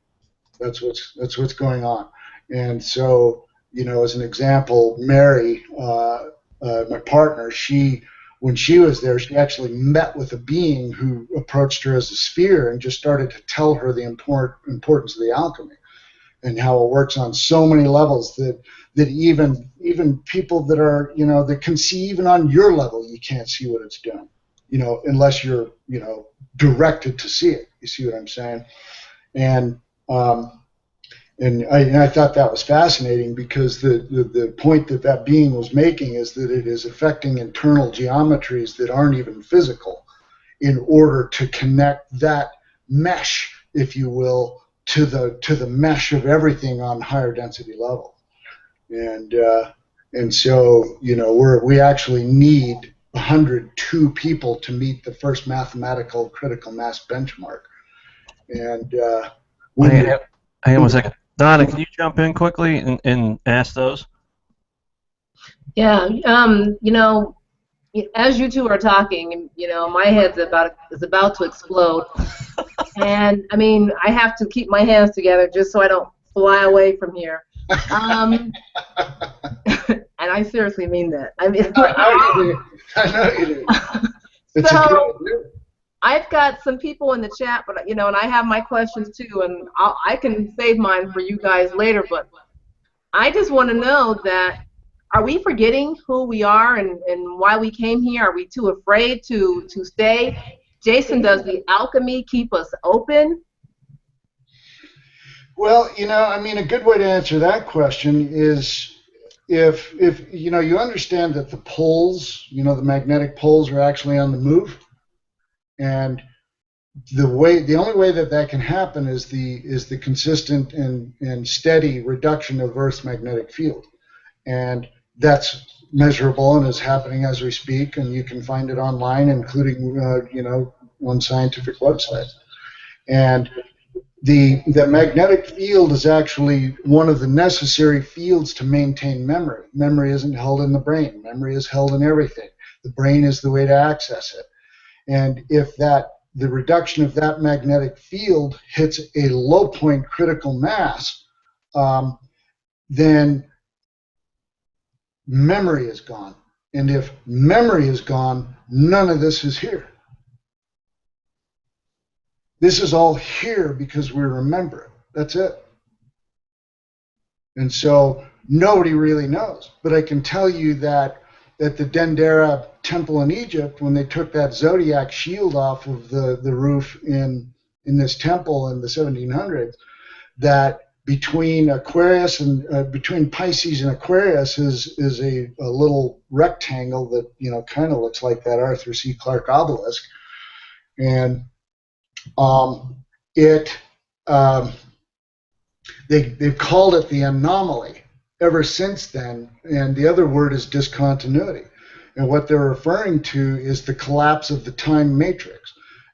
That's what's going on. And so, as an example, Mary, my partner, when she was there, she actually met with a being who approached her as a sphere and just started to tell her the importance of the alchemy and how it works on so many levels that even people that are that can see even on your level, you can't see what it's doing, unless you're directed to see it. You see what I'm saying? And I thought that was fascinating because the point that being was making is that it is affecting internal geometries that aren't even physical in order to connect that mesh, if you will, to the mesh of everything on higher density level. And so we actually need 102 people to meet the first mathematical critical mass benchmark. And hang on 1 second. Donna, can you jump in quickly and ask those? Yeah, as you two are talking, my head's is about to explode. And I mean, I have to keep my hands together just so I don't fly away from here. And I seriously mean that. I mean, I know you do. It's so I've got some people in the chat, but and I have my questions too, and I can save mine for you guys later. But I just want to know that, are we forgetting who we are and why we came here? Are we too afraid to stay? Jason, does the alchemy keep us open? Well, a good way to answer that question is if you understand that the poles, the magnetic poles are actually on the move, and the only way that can happen is the consistent and steady reduction of Earth's magnetic field, and that's measurable and is happening as we speak, and you can find it online, including on scientific websites. And the magnetic field is actually one of the necessary fields to maintain memory. Memory isn't held in the brain. Memory is held in everything. The brain is the way to access it. And if the reduction of that magnetic field hits a low point critical mass, then memory is gone. And if memory is gone, none of this is here. This is all here because we remember it. That's it. And so nobody really knows. But I can tell you that at the Dendera temple in Egypt, when they took that zodiac shield off of the roof in this temple in the 1700s, that between Aquarius and between Pisces and Aquarius is a little rectangle that kind of looks like that Arthur C. Clarke obelisk, and it they've called it the anomaly ever since then, and the other word is discontinuity, and what they're referring to is the collapse of the time matrix.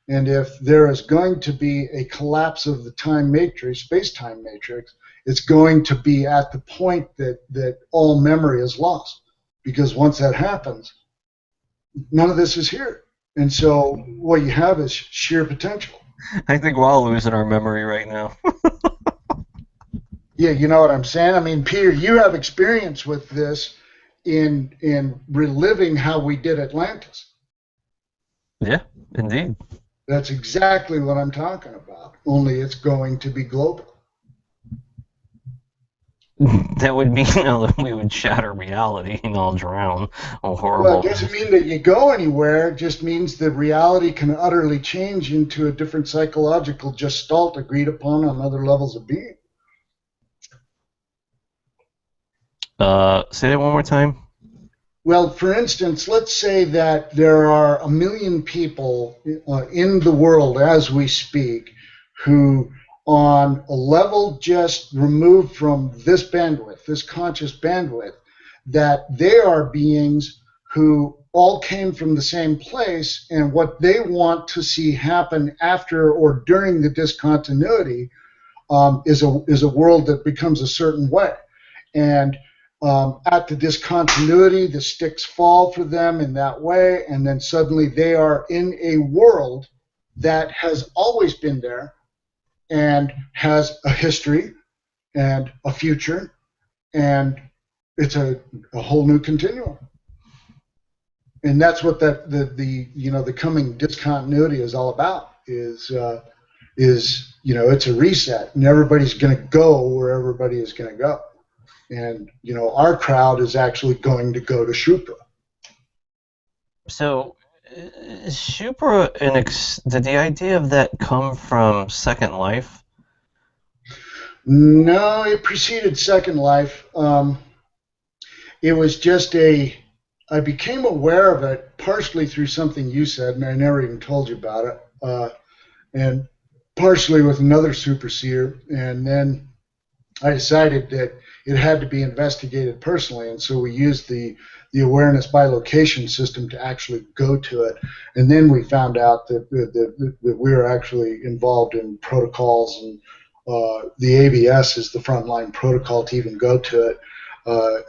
And if there is going to be a collapse of the time matrix, space-time matrix, it's going to be at the point that all memory is lost. Because once that happens, none of this is here. And so what you have is sheer potential. I think we're all losing our memory right now. Yeah, you know what I'm saying? I mean, Peter, you have experience with this in reliving how we did Atlantis. Yeah, indeed. That's exactly what I'm talking about, only it's going to be global. That would mean that we would shatter reality and all drown. Oh, horrible. Well, it doesn't mean that you go anywhere. It just means that reality can utterly change into a different psychological gestalt agreed upon on other levels of being. Say that one more time. Well, for instance, let's say that there are 1 million people in the world as we speak who, on a level just removed from this bandwidth, this conscious bandwidth, that they are beings who all came from the same place, and what they want to see happen after or during the discontinuity is a world that becomes a certain way. And at the discontinuity, the sticks fall for them in that way, and then suddenly they are in a world that has always been there and has a history and a future, and it's a whole new continuum. And that's what the coming discontinuity is all about. Is it's a reset, and everybody's going to go where everybody is going to go. And, our crowd is actually going to go to Shupra. So, is Shupra did the idea of that come from Second Life? No, it preceded Second Life. It was just I became aware of it partially through something you said, and I never even told you about it, and partially with another super seer, and then I decided that it had to be investigated personally, and so we used the awareness by location system to actually go to it. And then we found out that we were actually involved in protocols, and the ABS is the frontline protocol to even go to it,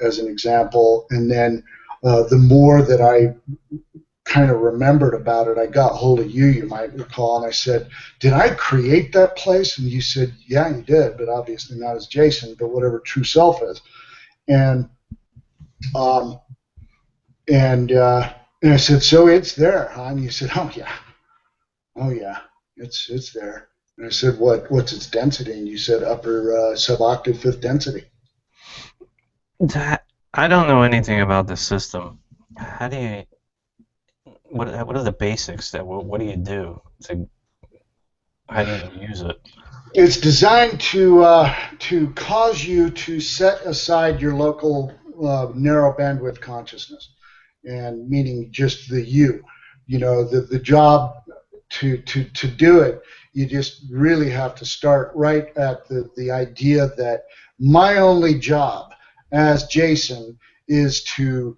as an example. And then the more that I kind of remembered about it, I got hold of you, you might recall, and I said, did I create that place? And you said, yeah, you did, but obviously not as Jason, but whatever true self is. And I said, so it's there, huh? And you said, oh yeah, it's there. And I said, what's its density? And you said upper suboctave fifth density. I don't know anything about this system. How do you? What are the basics? What do you do? How do you use it? It's designed to cause you to set aside your local narrow bandwidth consciousness, and meaning just the you. The job to do it, you just really have to start right at the idea that my only job as Jason is to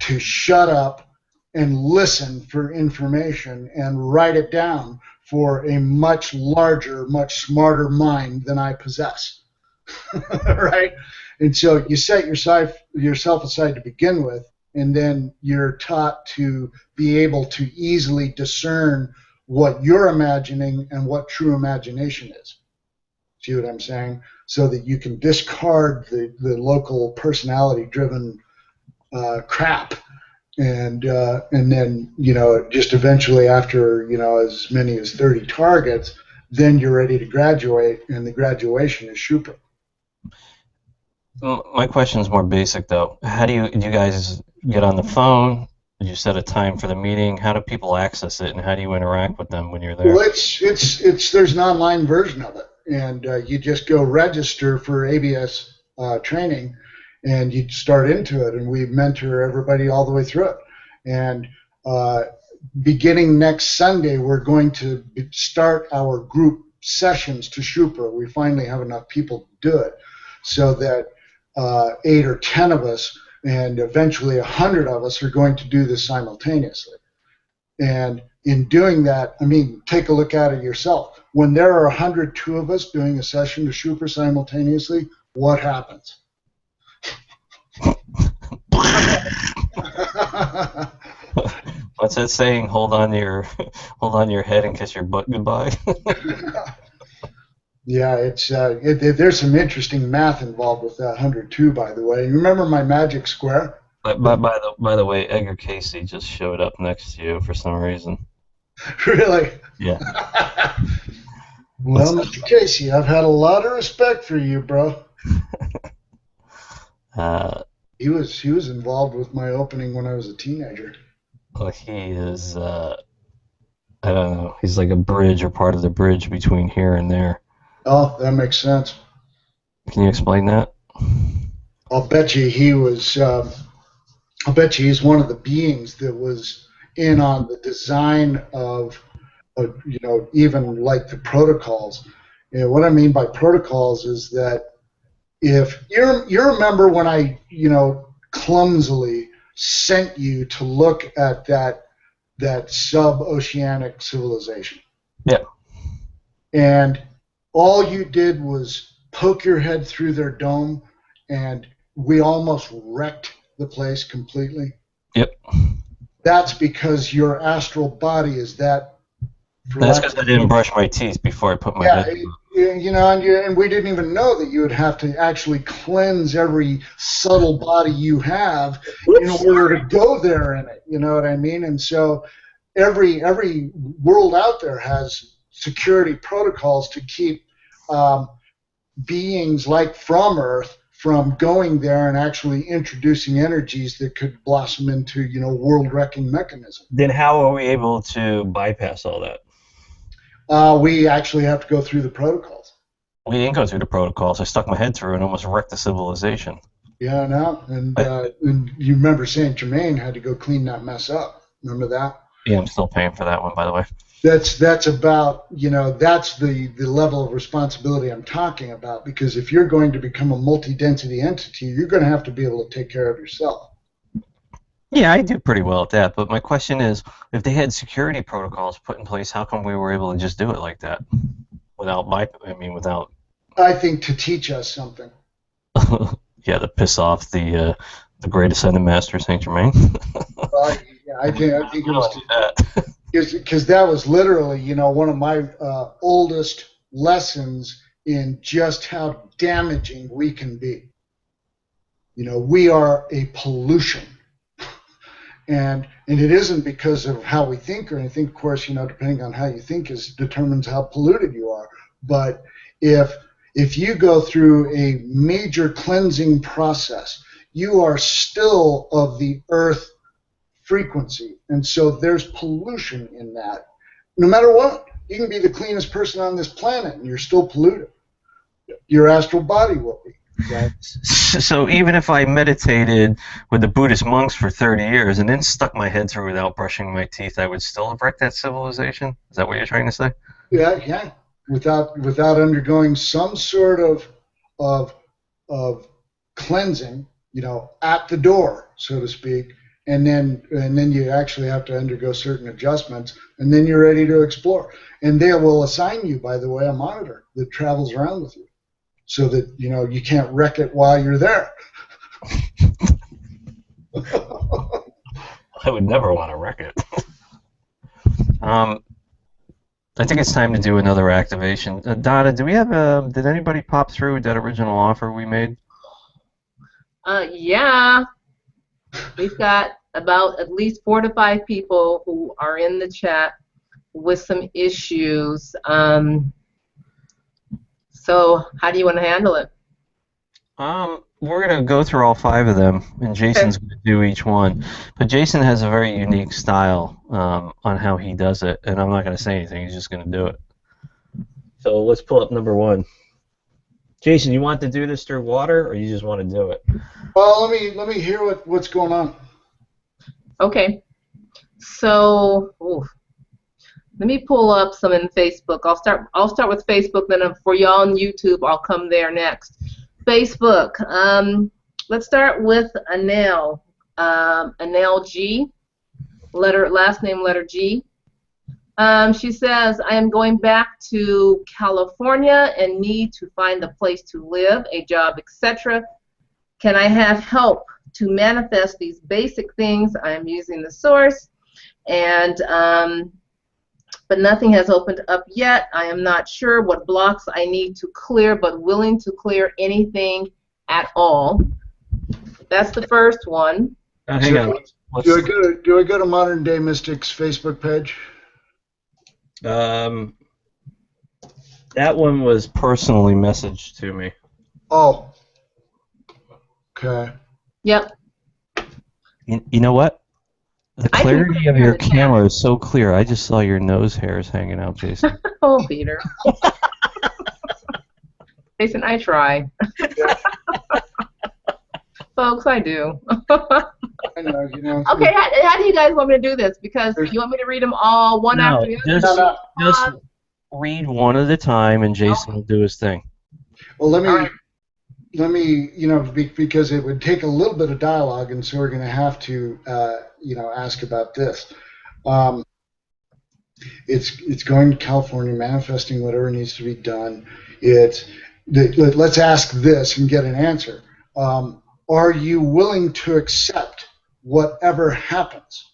shut up and listen for information and write it down for a much larger, much smarter mind than I possess. Right? And so you set yourself aside to begin with, and then you're taught to be able to easily discern what you're imagining and what true imagination is. See what I'm saying? So that you can discard the local personality-driven crap. And then, just eventually after, as many as 30 targets, then you're ready to graduate, and the graduation is Shupra. My question is more basic, though. How do you guys get on the phone? Did you set a time for the meeting? How do people access it, and how do you interact with them when you're there? Well, there's an online version of it. and you just go register for ABS training, and you start into it, and we mentor everybody all the way through it. And beginning next Sunday, we're going to start our group sessions to Shupra. We finally have enough people to do it, so that 8 or 10 of us, and eventually 100 of us, are going to do this simultaneously. And in doing that, I mean, take a look at it yourself. When there are 102 of us doing a session to Shupra simultaneously, what happens? What's that saying? Hold on to your head and kiss your butt goodbye. Yeah, it's there's some interesting math involved with that 102, by the way. You remember my magic square? By the way, Edgar Casey just showed up next to you for some reason. Really? Yeah. Well, Mr. Casey, I've had a lot of respect for you, bro. He was involved with my opening when I was a teenager. Well, he is. I don't know. He's like a bridge or part of the bridge between here and there. Oh, that makes sense. Can you explain that? I'll bet you he was. I'll bet you he's one of the beings that was in on the design of, you know, even like the protocols. You know, what I mean by protocols is that if you remember when I, you know, clumsily sent you to look at that sub-oceanic civilization. Yeah. And all you did was poke your head through their dome, and we almost wrecked the place completely. Yep. That's because your astral body is that. That's because I didn't brush my teeth before I put my head. You know, and we didn't even know that you would have to actually cleanse every subtle body you have in order to go there in it. You know what I mean? And so every world out there has security protocols to keep beings like from Earth from going there and actually introducing energies that could blossom into, you know, world-wrecking mechanism. Then how are we able to bypass all that? We actually have to go through the protocols. We didn't go through the protocols. I stuck my head through and almost wrecked the civilization. Yeah, no, and you remember Saint Germain had to go clean that mess up. Remember that? Yeah, I'm still paying for that one, by the way. That's about, you know, that's the level of responsibility I'm talking about, because if you're going to become a multi-density entity, you're going to have to be able to take care of yourself. Yeah, I do pretty well at that, but my question is, if they had security protocols put in place, how come we were able to just do it like that? Without. I think to teach us something. Yeah, to piss off the great ascended master, Saint Germain. Yeah, I think it was because that was literally, you know, one of my oldest lessons in just how damaging we can be. You know, we are a pollution. And it isn't because of how we think or anything. Of course, you know, depending on how you think determines how polluted you are. But if you go through a major cleansing process, you are still of the earth frequency. And so there's pollution in that. No matter what, you can be the cleanest person on this planet and you're still polluted. Your astral body will be. Right? So even if I meditated with the Buddhist monks for 30 years and then stuck my head through without brushing my teeth, I would still have wrecked that civilization? Is that what you're trying to say? Yeah. Without undergoing some sort of cleansing, you know, at the door, so to speak, and then you actually have to undergo certain adjustments, and then you're ready to explore. And they will assign you, by the way, a monitor that travels around with you, so that, you know, you can't wreck it while you're there. I would never want to wreck it. I think it's time to do another activation. Donna, do we have did anybody pop through that original offer we made? Yeah. We've got about at least 4 to 5 people who are in the chat with some issues. So how do you want to handle it? We're going to go through all 5 of them, and Jason's going to do each one. But Jason has a very unique style on how he does it, and I'm not going to say anything. He's just going to do it. So let's pull up number 1. Jason, you want to do this through water, or you just want to do it? Well, let me hear what's going on. Okay. So, let me pull up some in Facebook. I'll start with Facebook. Then for y'all on YouTube, I'll come there next. Facebook. Let's start with Anel. Anel G. Last name letter G. She says, I am going back to California and need to find a place to live, a job, etc. Can I have help to manifest these basic things? I am using the source, and but nothing has opened up yet. I am not sure what blocks I need to clear, but willing to clear anything at all. That's the first one. Hang on. Do I go to Modern Day Mystics Facebook page? That one was personally messaged to me. Oh. Okay. Yep. You know what? The clarity of your camera is so clear. I just saw your nose hairs hanging out, Jason. Oh, Peter. Jason, I try. Folks, I do. I know, you know. Okay, how do you guys want me to do this? Because you want me to read them all one after the other? Just read one at a time, and Jason will do his thing. Well, let me, you know, because it would take a little bit of dialogue, and so we're going to have to, you know, ask about this. It's going to California, manifesting whatever needs to be done. Let's ask this and get an answer. Are you willing to accept whatever happens?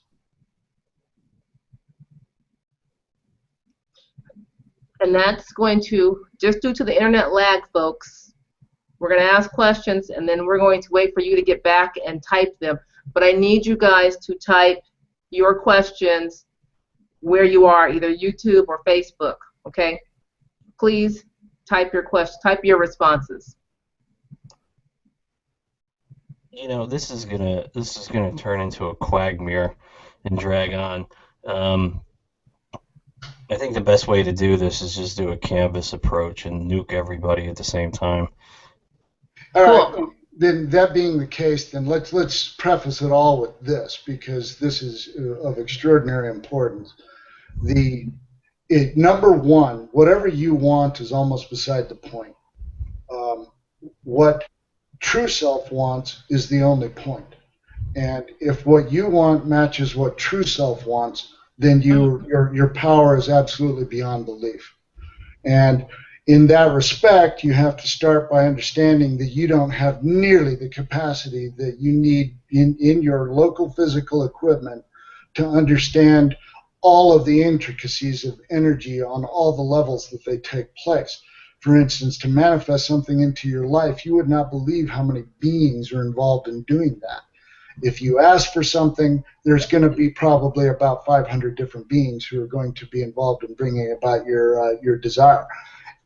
And that's going to, just due to the internet lag, folks, we're going to ask questions, and then we're going to wait for you to get back and type them. But I need you guys to type your questions where you are, either YouTube or Facebook, okay? Please type your questions, type your responses. You know, this is gonna turn into a quagmire and drag on. I think the best way to do this is just do a canvas approach and nuke everybody at the same time. All right. Then that being the case, then let's preface it all with this, because this is of extraordinary importance. Number one, whatever you want is almost beside the point. What true self wants is the only point. And if what you want matches what true self wants, then your power is absolutely beyond belief. And in that respect, you have to start by understanding that you don't have nearly the capacity that you need in your local physical equipment to understand all of the intricacies of energy on all the levels that they take place. For instance, to manifest something into your life, you would not believe how many beings are involved in doing that. If you ask for something, there's going to be probably about 500 different beings who are going to be involved in bringing about your desire.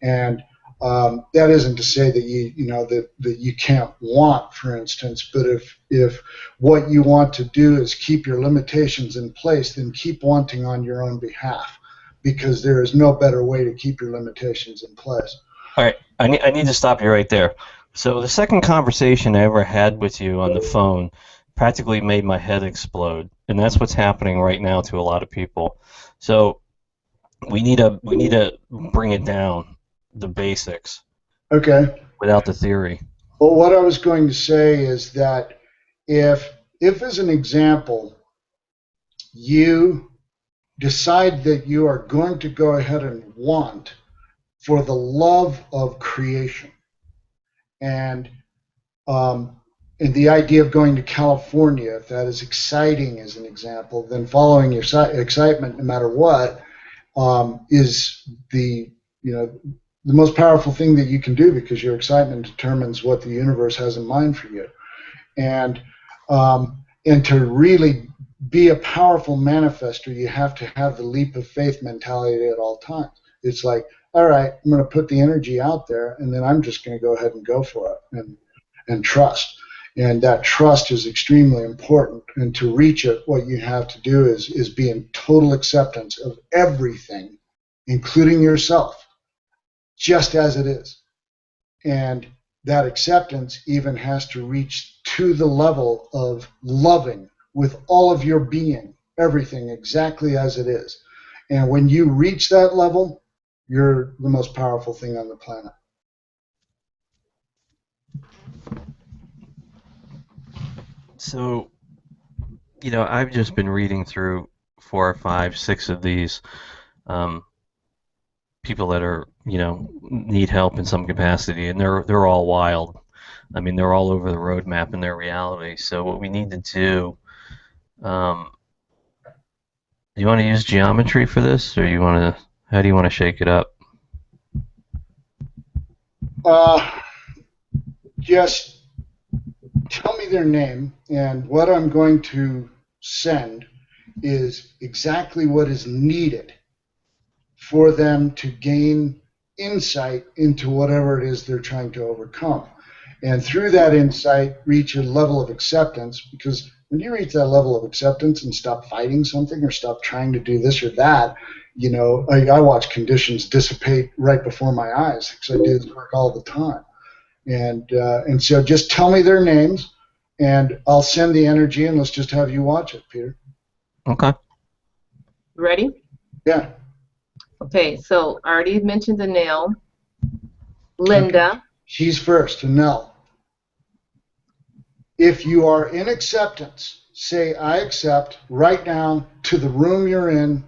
And that isn't to say that that you can't want, for instance, but if what you want to do is keep your limitations in place, then keep wanting on your own behalf, because there is no better way to keep your limitations in place. All right, I need to stop you right there. So the second conversation I ever had with you on the phone practically made my head explode, and that's what's happening right now to a lot of people. So we need to bring it down, the basics. Okay. Without the theory. Well, what I was going to say is that if as an example, you decide that you are going to go ahead and want for the love of creation, and the idea of going to California, if that is exciting as an example, then following your excitement no matter what is the most powerful thing that you can do, because your excitement determines what the universe has in mind for you. And to really be a powerful manifester, you have to have the leap of faith mentality at all times. It's like, all right, I'm going to put the energy out there, and then I'm just going to go ahead and go for it and trust. And that trust is extremely important. And to reach it, what you have to do is be in total acceptance of everything, including yourself. just as it is. And that acceptance even has to reach to the level of loving with all of your being, everything exactly as it is. And when you reach that level, you're the most powerful thing on the planet. So, I've just been reading through 4 or 5, 6 of these people that are, need help in some capacity, and they're all wild. I mean, they're all over the roadmap in their reality. So what we need to do, do you want to use geometry for this, or how do you want to shake it up? Just tell me their name, and what I'm going to send is exactly what is needed for them to gain insight into whatever it is they're trying to overcome. And through that insight, reach a level of acceptance, because when you reach that level of acceptance and stop fighting something or stop trying to do this or that, I watch conditions dissipate right before my eyes because I do this work all the time. And so just tell me their names, and I'll send the energy, and let's just have you watch it, Peter. Okay. Ready? Yeah. Okay, so I already mentioned Anel. Linda. Okay. She's first, Anel. If you are in acceptance, say, I accept right now to the room you're in.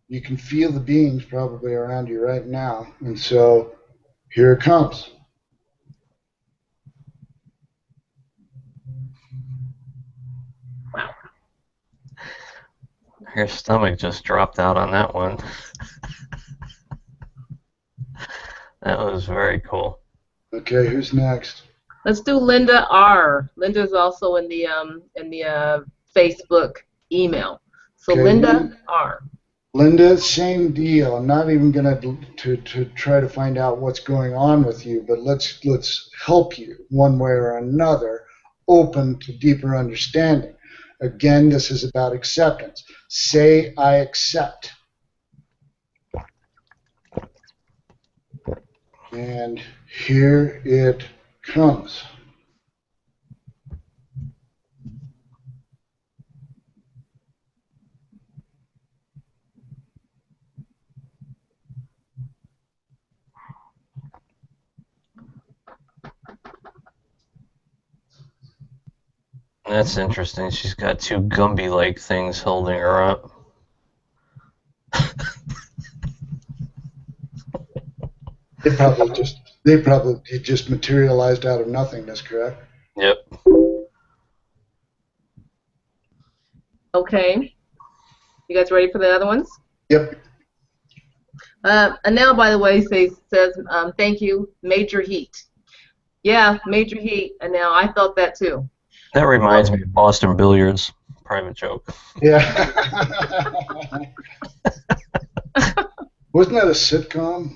You can feel the beings probably around you right now. And so here it comes. Wow. Her stomach just dropped out on that one. That was very cool. Okay, who's next? Let's do Linda R. Linda's also in the Facebook email. So Okay, Linda R. Linda, same deal. I'm not even going to try to find out what's going on with you, but let's help you one way or another, open to deeper understanding. Again, this is about acceptance. Say, I accept. And here it comes. That's interesting. She's got 2 Gumby-like things holding her up. They probably just materialized out of nothingness, correct? Yep. Okay. You guys ready for the other ones? Yep. Anel, by the way, says thank you, Major Heat. Yeah, Major Heat, Anel. I felt that too. That reminds me of Boston Billiards. Private joke. Yeah. Wasn't that a sitcom?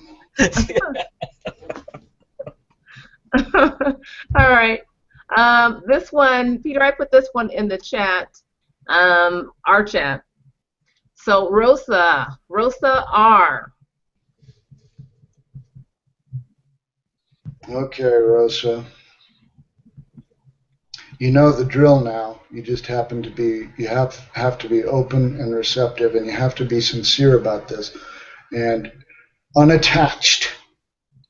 All right. This one, Peter, I put this one in the chat, our chat. So Rosa R. Okay, Rosa. You know the drill now. You just have to be open and receptive, and you have to be sincere about this and unattached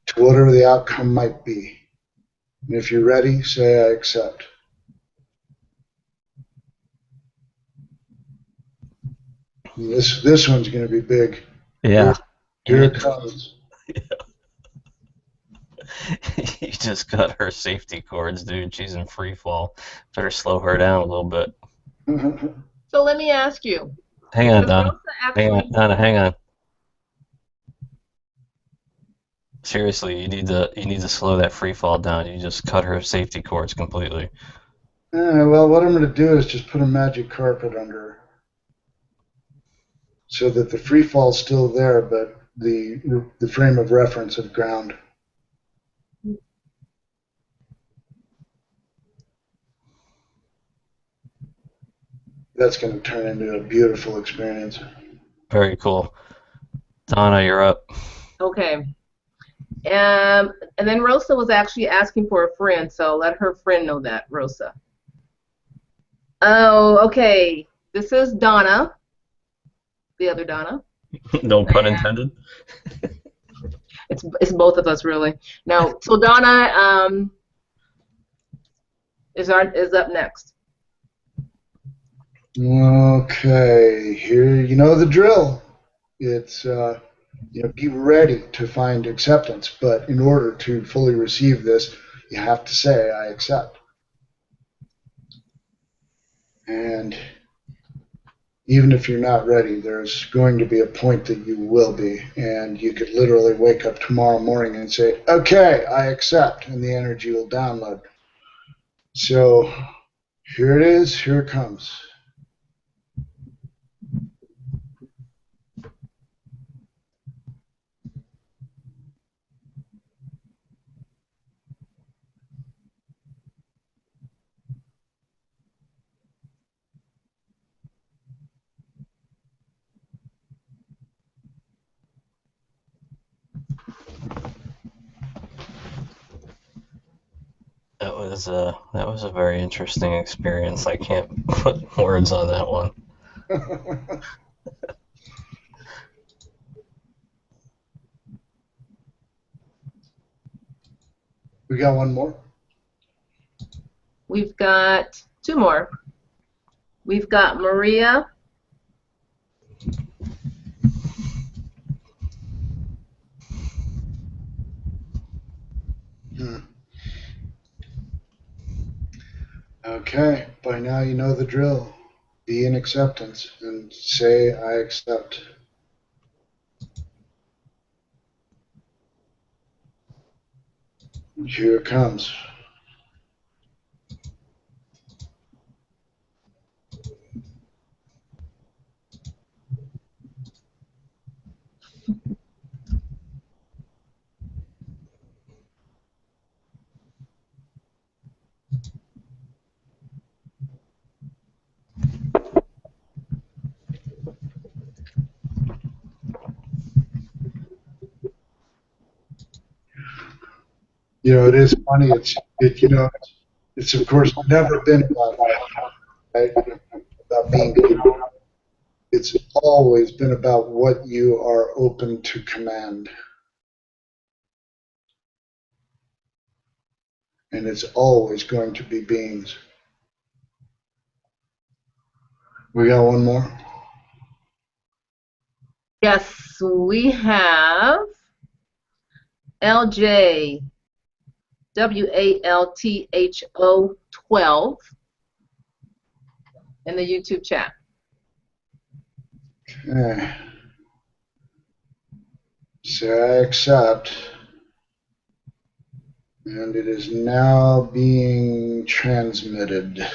to whatever the outcome might be. And if you're ready, say I accept. And this one's going to be big. Yeah. Here it comes. You just got her safety cords, dude. She's in free fall. Better slow her down a little bit. So let me ask you. Hang on, Donna. Hang on. Seriously, you need to slow that free fall down. You just cut her safety cords completely. Well, what I'm going to do is just put a magic carpet under her, so that the free fall's still there, but the frame of reference of ground. That's going to turn into a beautiful experience. Very cool. Donna, you're up. Okay. And then Rosa was actually asking for a friend, so let her friend know that, Rosa. Oh, okay. This is Donna, the other Donna. No pun intended. It's both of us, really. No, so Donna is up next. Okay, here you know the drill. It's be ready to find acceptance, but in order to fully receive this, you have to say, I accept. And even if you're not ready, there's going to be a point that you will be, and you could literally wake up tomorrow morning and say, okay, I accept, and the energy will download. So here it is, here it comes. That was a very interesting experience. I can't put words on that one. We got one more? We've got two more. We've got Maria. Okay, by now you know the drill. Be in acceptance and say, I accept. Here it comes. You know, it is funny. It's of course never been about that, right? About being good. It's always been about what you are open to command. And it's always going to be beings. We got one more? Yes, we have LJ WALTHO 12 in the YouTube chat. Okay. So I accept. And it is now being transmitted.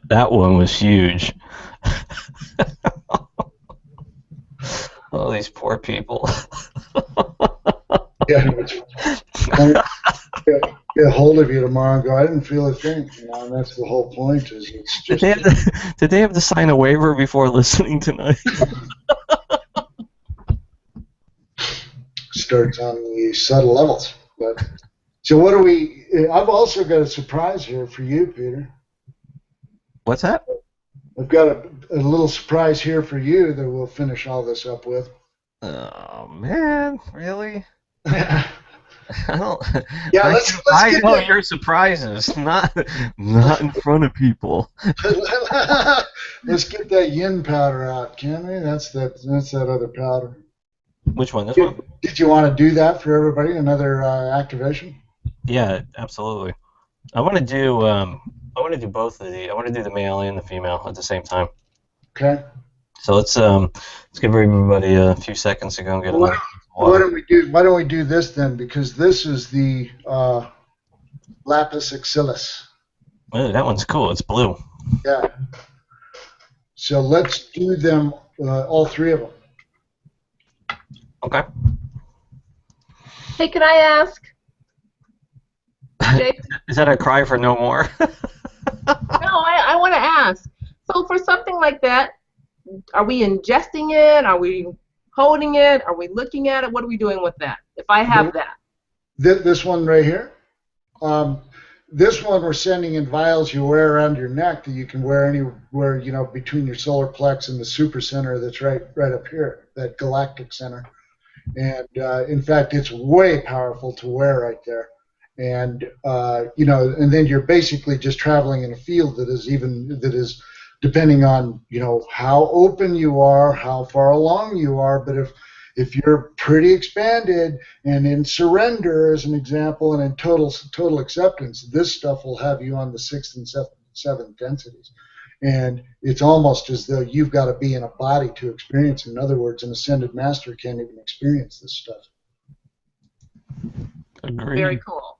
That one was huge. Oh, these poor people. Yeah, get a hold of you tomorrow and go, I didn't feel a thing. And that's the whole point. Is it's just. Did they have to sign a waiver before listening tonight? Starts on the subtle levels. But so what do we? I've also got a surprise here for you, Peter. What's that? I've got a little surprise here for you that we'll finish all this up with. Oh man, really? Yeah, I know your surprises, not in front of people. Let's get that yin powder out, can we? That's that other powder. Which one? This one? Did you want to do that for everybody? Another activation? Yeah, absolutely. I want to do both of the. I want to do the male and the female at the same time. Okay. So let's give everybody a few seconds to go and get Why don't we do this then? Because this is the Lapis Axilis. Oh, that one's cool. It's blue. Yeah. So let's do them, all three of them. Okay. Hey, can I ask? Jake? Is that a cry for no more? No, I want to ask. So for something like that, are we ingesting it? Are we holding it? Are we looking at it? What are we doing with that? If I have that. This one right here. This one we're sending in vials you wear around your neck that you can wear anywhere, you know, between your solar plex and the super center that's right up here, that galactic center. And in fact, it's way powerful to wear right there. And you know, and then you're basically just traveling in a field that is depending on, you know, how open you are, how far along you are. But if you're pretty expanded and in surrender, as an example, and in total acceptance, this stuff will have you on the 6th and 7th densities. And it's almost as though you've got to be in a body to experience it. In other words, an ascended master can't even experience this stuff. Agreed. Very cool.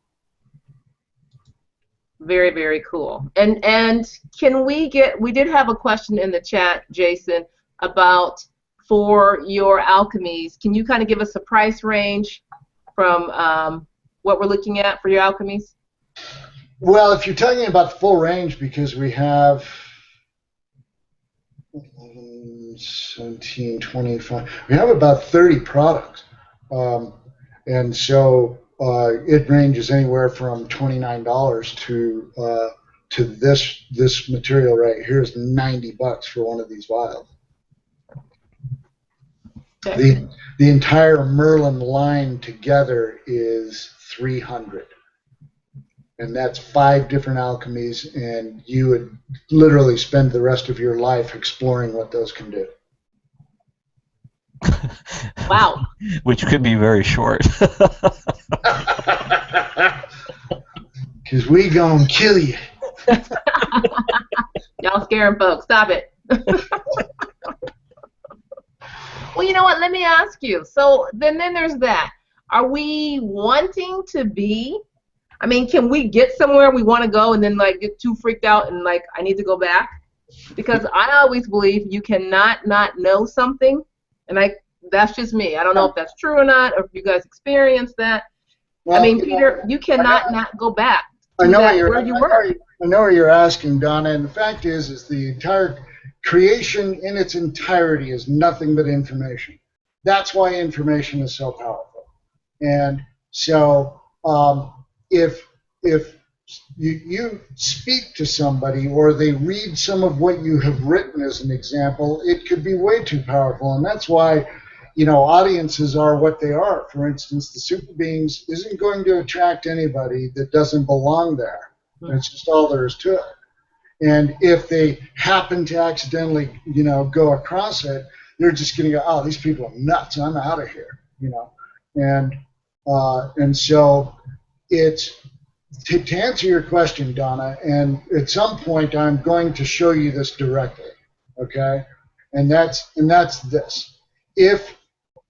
Very, very cool. And can we did have a question in the chat, Jason, about for your alchemies. Can you kind of give us a price range from what we're looking at for your alchemies? Well, if you're talking about the full range, because we have 17, 25, we have about 30 products. And so it ranges anywhere from $29 to this material right here is $90 for one of these vials. Okay. The entire Merlin line together is $300, and that's 5 different alchemies, and you would literally spend the rest of your life exploring what those can do. Wow. Which could be very short. Because we gonna kill you. Y'all scaring folks. Stop it. Well, you know what? Let me ask you. So then there's that. Are we wanting to be? I mean, can we get somewhere we want to go and then like get too freaked out and like I need to go back? Because I always believe you cannot not know something, and that's just me. I don't know if that's true or not, or if you guys experienced that. Well, I mean, Peter, you cannot not go back to where you were. I know what you're asking, Donna, and the fact is the entire creation in its entirety is nothing but information. That's why information is so powerful. And so if you speak to somebody or they read some of what you have written as an example, it could be way too powerful. And that's why, you know, audiences are what they are. For instance, the Super Beings isn't going to attract anybody that doesn't belong there. That's just all there is to it. And if they happen to accidentally, you know, go across it, they're just going to go, oh, these people are nuts. I'm out of here, you know. And so it's to answer your question, Donna. And at some point, I'm going to show you this directly, okay? And that's this. If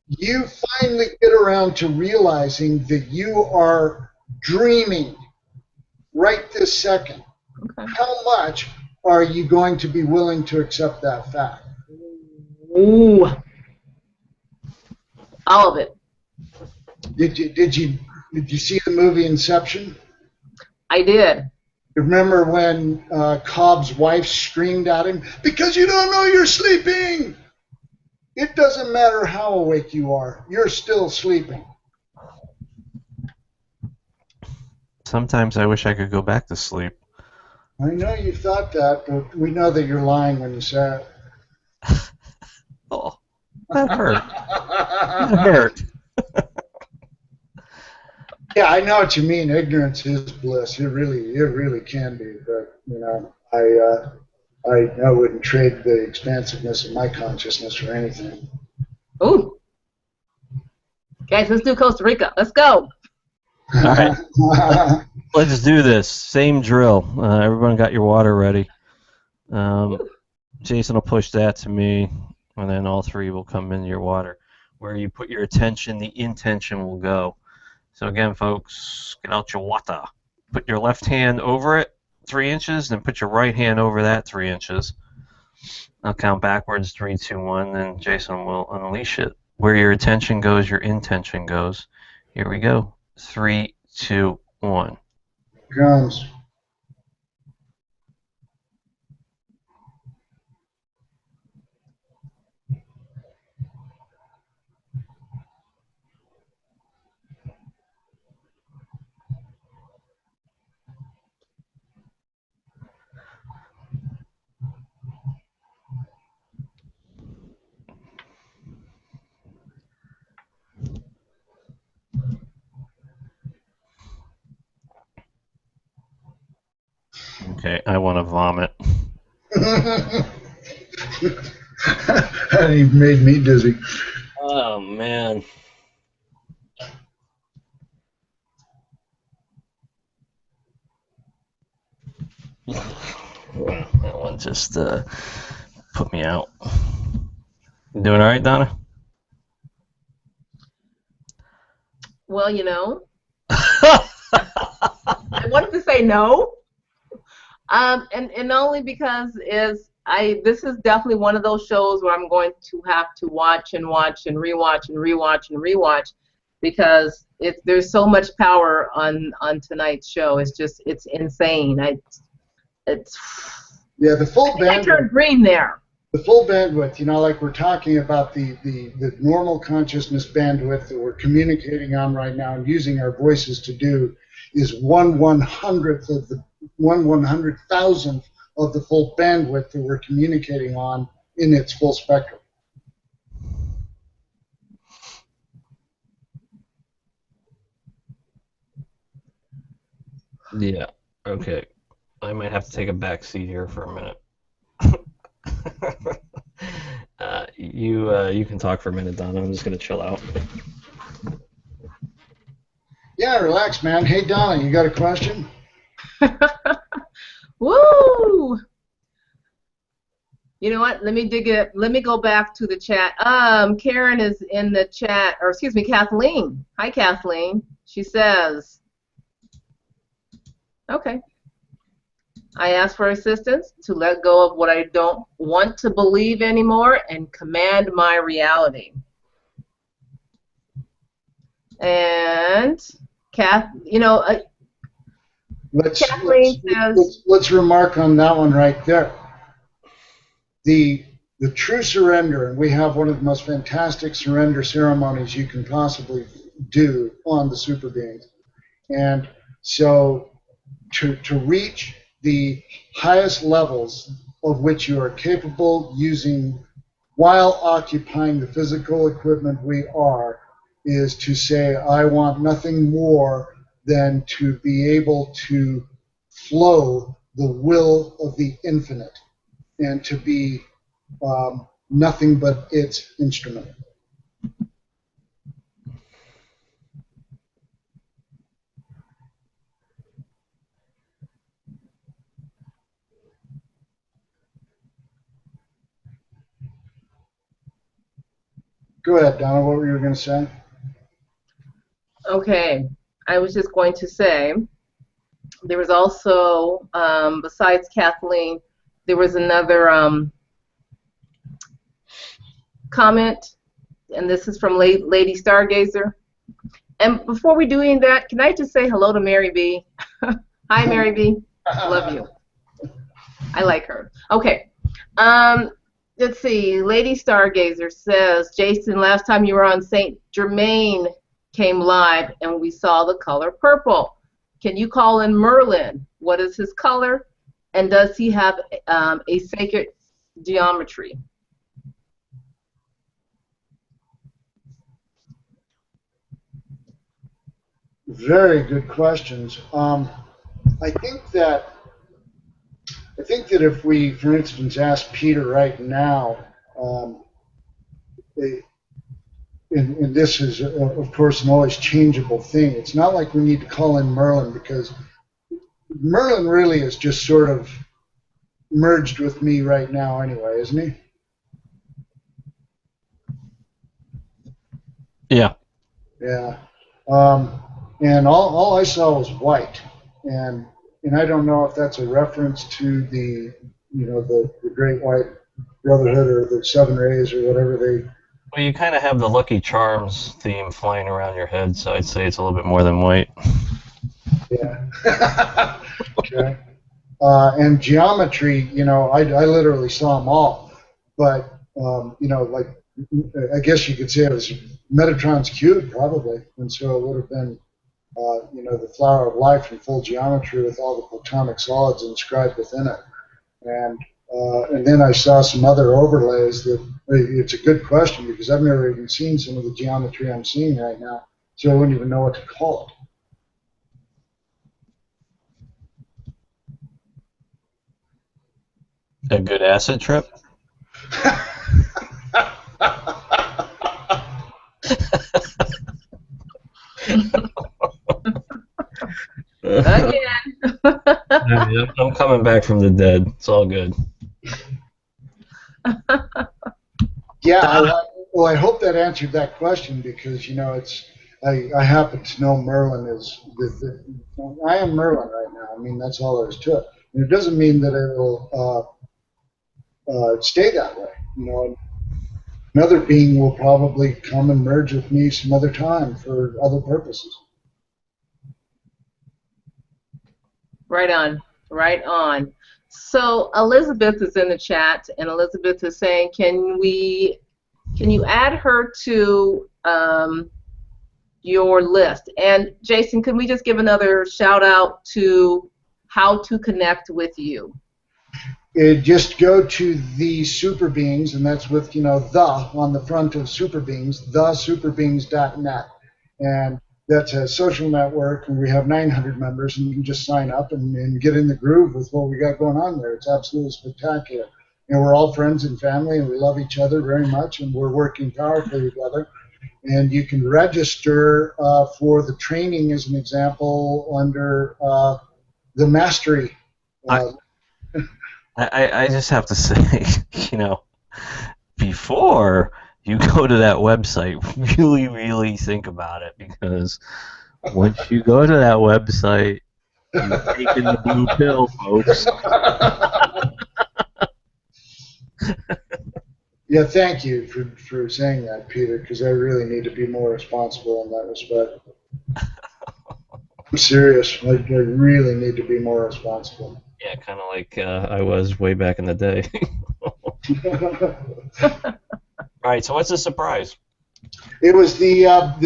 you finally get around to realizing that you are dreaming right this second, okay, how much are you going to be willing to accept that fact? Ooh, all of it. Did you see the movie Inception? I did. Remember when Cobb's wife screamed at him, because you don't know you're sleeping? It doesn't matter how awake you are, you're still sleeping. Sometimes I wish I could go back to sleep. I know you thought that, but we know that you're lying when you say it. Oh, that hurt. That hurt. Yeah, I know what you mean. Ignorance is bliss. It really can be. But you know, I wouldn't trade the expansiveness of my consciousness for anything. Ooh, guys, let's do Costa Rica. Let's go. All right. Let's do this. Same drill. Everyone got your water ready. Jason will push that to me, and then all three will come in your water. Where you put your attention, the intention will go. So again, folks, get out your water. Put your left hand over it, 3 inches, then put your right hand over that 3 inches. I'll count backwards, 3, 2, 1, then Jason will unleash it. Where your attention goes, your intention goes. Here we go. 3, 2, 1. Comes. Okay, I want to vomit. That even made me dizzy. Oh, man. Wow, that one just put me out. You doing all right, Donna? Well, you know, I wanted to say no, and only because this is definitely one of those shows where I'm going to have to watch and watch and rewatch and rewatch and rewatch because there's so much power on tonight's show. It's insane. It's Yeah, the full I bandwidth. turned green there. The full bandwidth, you know, like we're talking about the normal consciousness bandwidth that we're communicating on right now and using our voices to do is 1/100th of the 1/100,000th of the full bandwidth that we're communicating on in its full spectrum. Yeah. Okay. I might have to take a back seat here for a minute. You can talk for a minute, Donna. I'm just gonna chill out. Yeah, relax, man. Hey, Donna, you got a question? Woo! You know what? Let me dig it. Let me go back to the chat. Karen is in the chat, or excuse me, Kathleen. Hi, Kathleen. She says, okay. I ask for assistance to let go of what I don't want to believe anymore and command my reality. And Kathleen says, let's remark on that one right there. The true surrender, and we have one of the most fantastic surrender ceremonies you can possibly do on the super beings. And so to reach the highest levels of which you are capable using while occupying the physical equipment we are, is to say, I want nothing more than to be able to flow the will of the infinite and to be nothing but its instrument. Go ahead, Donna, what were you going to say? okay, I was just going to say, there was also, besides Kathleen, there was another comment, and this is from Lady Stargazer. And before we do any of that, can I just say hello to Mary B? Hi, Mary B. Love you. I like her. Okay. Let's see. Lady Stargazer says, Jason, last time you were on St. Germain came live and we saw the color purple. Can you call in Merlin? What is his color? And does he have a sacred geometry? Very good questions. I think that if we, for instance, ask Peter right now, and this is, of course, an always changeable thing. It's not like we need to call in Merlin, because Merlin really is just sort of merged with me right now anyway, isn't he? Yeah. Yeah. And all I saw was white, and I don't know if that's a reference to the Great White Brotherhood or the Seven Rays or whatever they. Well, you kind of have the Lucky Charms theme flying around your head, so I'd say it's a little bit more than white. Yeah. Okay. And geometry, I literally saw them all. But, like, I guess you could say it was Metatron's cube, probably. And so it would have been, the flower of life in full geometry with all the platonic solids inscribed within it. And then I saw some other overlays that it's a good question because I've never even seen some of the geometry I'm seeing right now, so I wouldn't even know what to call A good acid trip? Again. I'm coming back from the dead. It's all good. Yeah, well, I hope that answered that question because I happen to know Merlin is I am Merlin right now. I mean, that's all there is to it. And it doesn't mean that it'll stay that way. Another being will probably come and merge with me some other time for other purposes. Right on. Right on. So Elizabeth is in the chat, and Elizabeth is saying, can you add her to your list? And Jason, can we just give another shout out to how to connect with you? Just go to the SuperBeings, and that's with the on the front of SuperBeings, thesuperbeings.net, and that's a social network, and we have 900 members, and you can just sign up and get in the groove with what we got going on there. It's absolutely spectacular. And we're all friends and family, and we love each other very much, and we're working powerfully together. And you can register for the training, as an example, under the Mastery. I just have to say, before you go to that website, really, really think about it, because once you go to that website, you're taking the blue pill, folks. Yeah, thank you for saying that, Peter, because I really need to be more responsible in that respect. I'm serious. I really need to be more responsible. Yeah, kind of like I was way back in the day. All right, so what's the surprise? It was the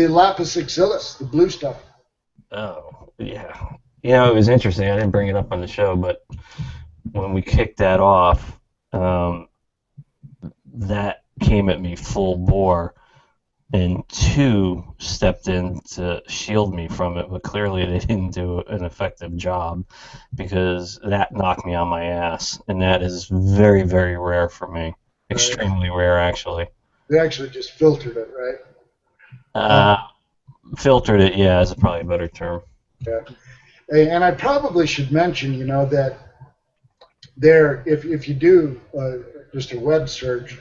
Lapis Axilis, the blue stuff. Oh, yeah. It was interesting. I didn't bring it up on the show, but when we kicked that off, that came at me full bore, and two stepped in to shield me from it, but clearly they didn't do an effective job because that knocked me on my ass, and that is very, very rare for me. Extremely rare, actually. They actually just filtered it, right? Filtered it, yeah, is probably a better term. Yeah. And I probably should mention, that there, if you do just a web search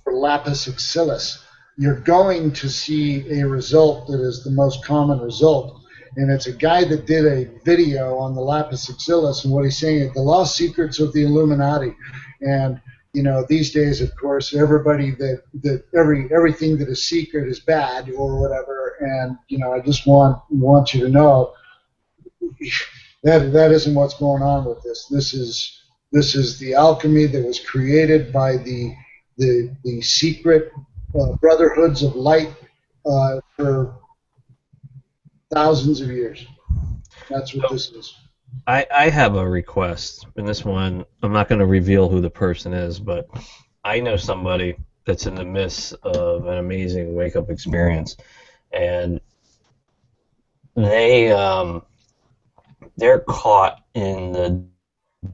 for Lapis Axilis, you're going to see a result that is the most common result. And it's a guy that did a video on the Lapis Axilis, and what he's saying is the lost secrets of the Illuminati. And these days, of course, everybody everything that is secret is bad or whatever. And I just want you to know that isn't what's going on with this. This is the alchemy that was created by the secret brotherhoods of light for thousands of years. That's what this is. I have a request, and this one, I'm not going to reveal who the person is, but I know somebody that's in the midst of an amazing wake-up experience, and they're caught in the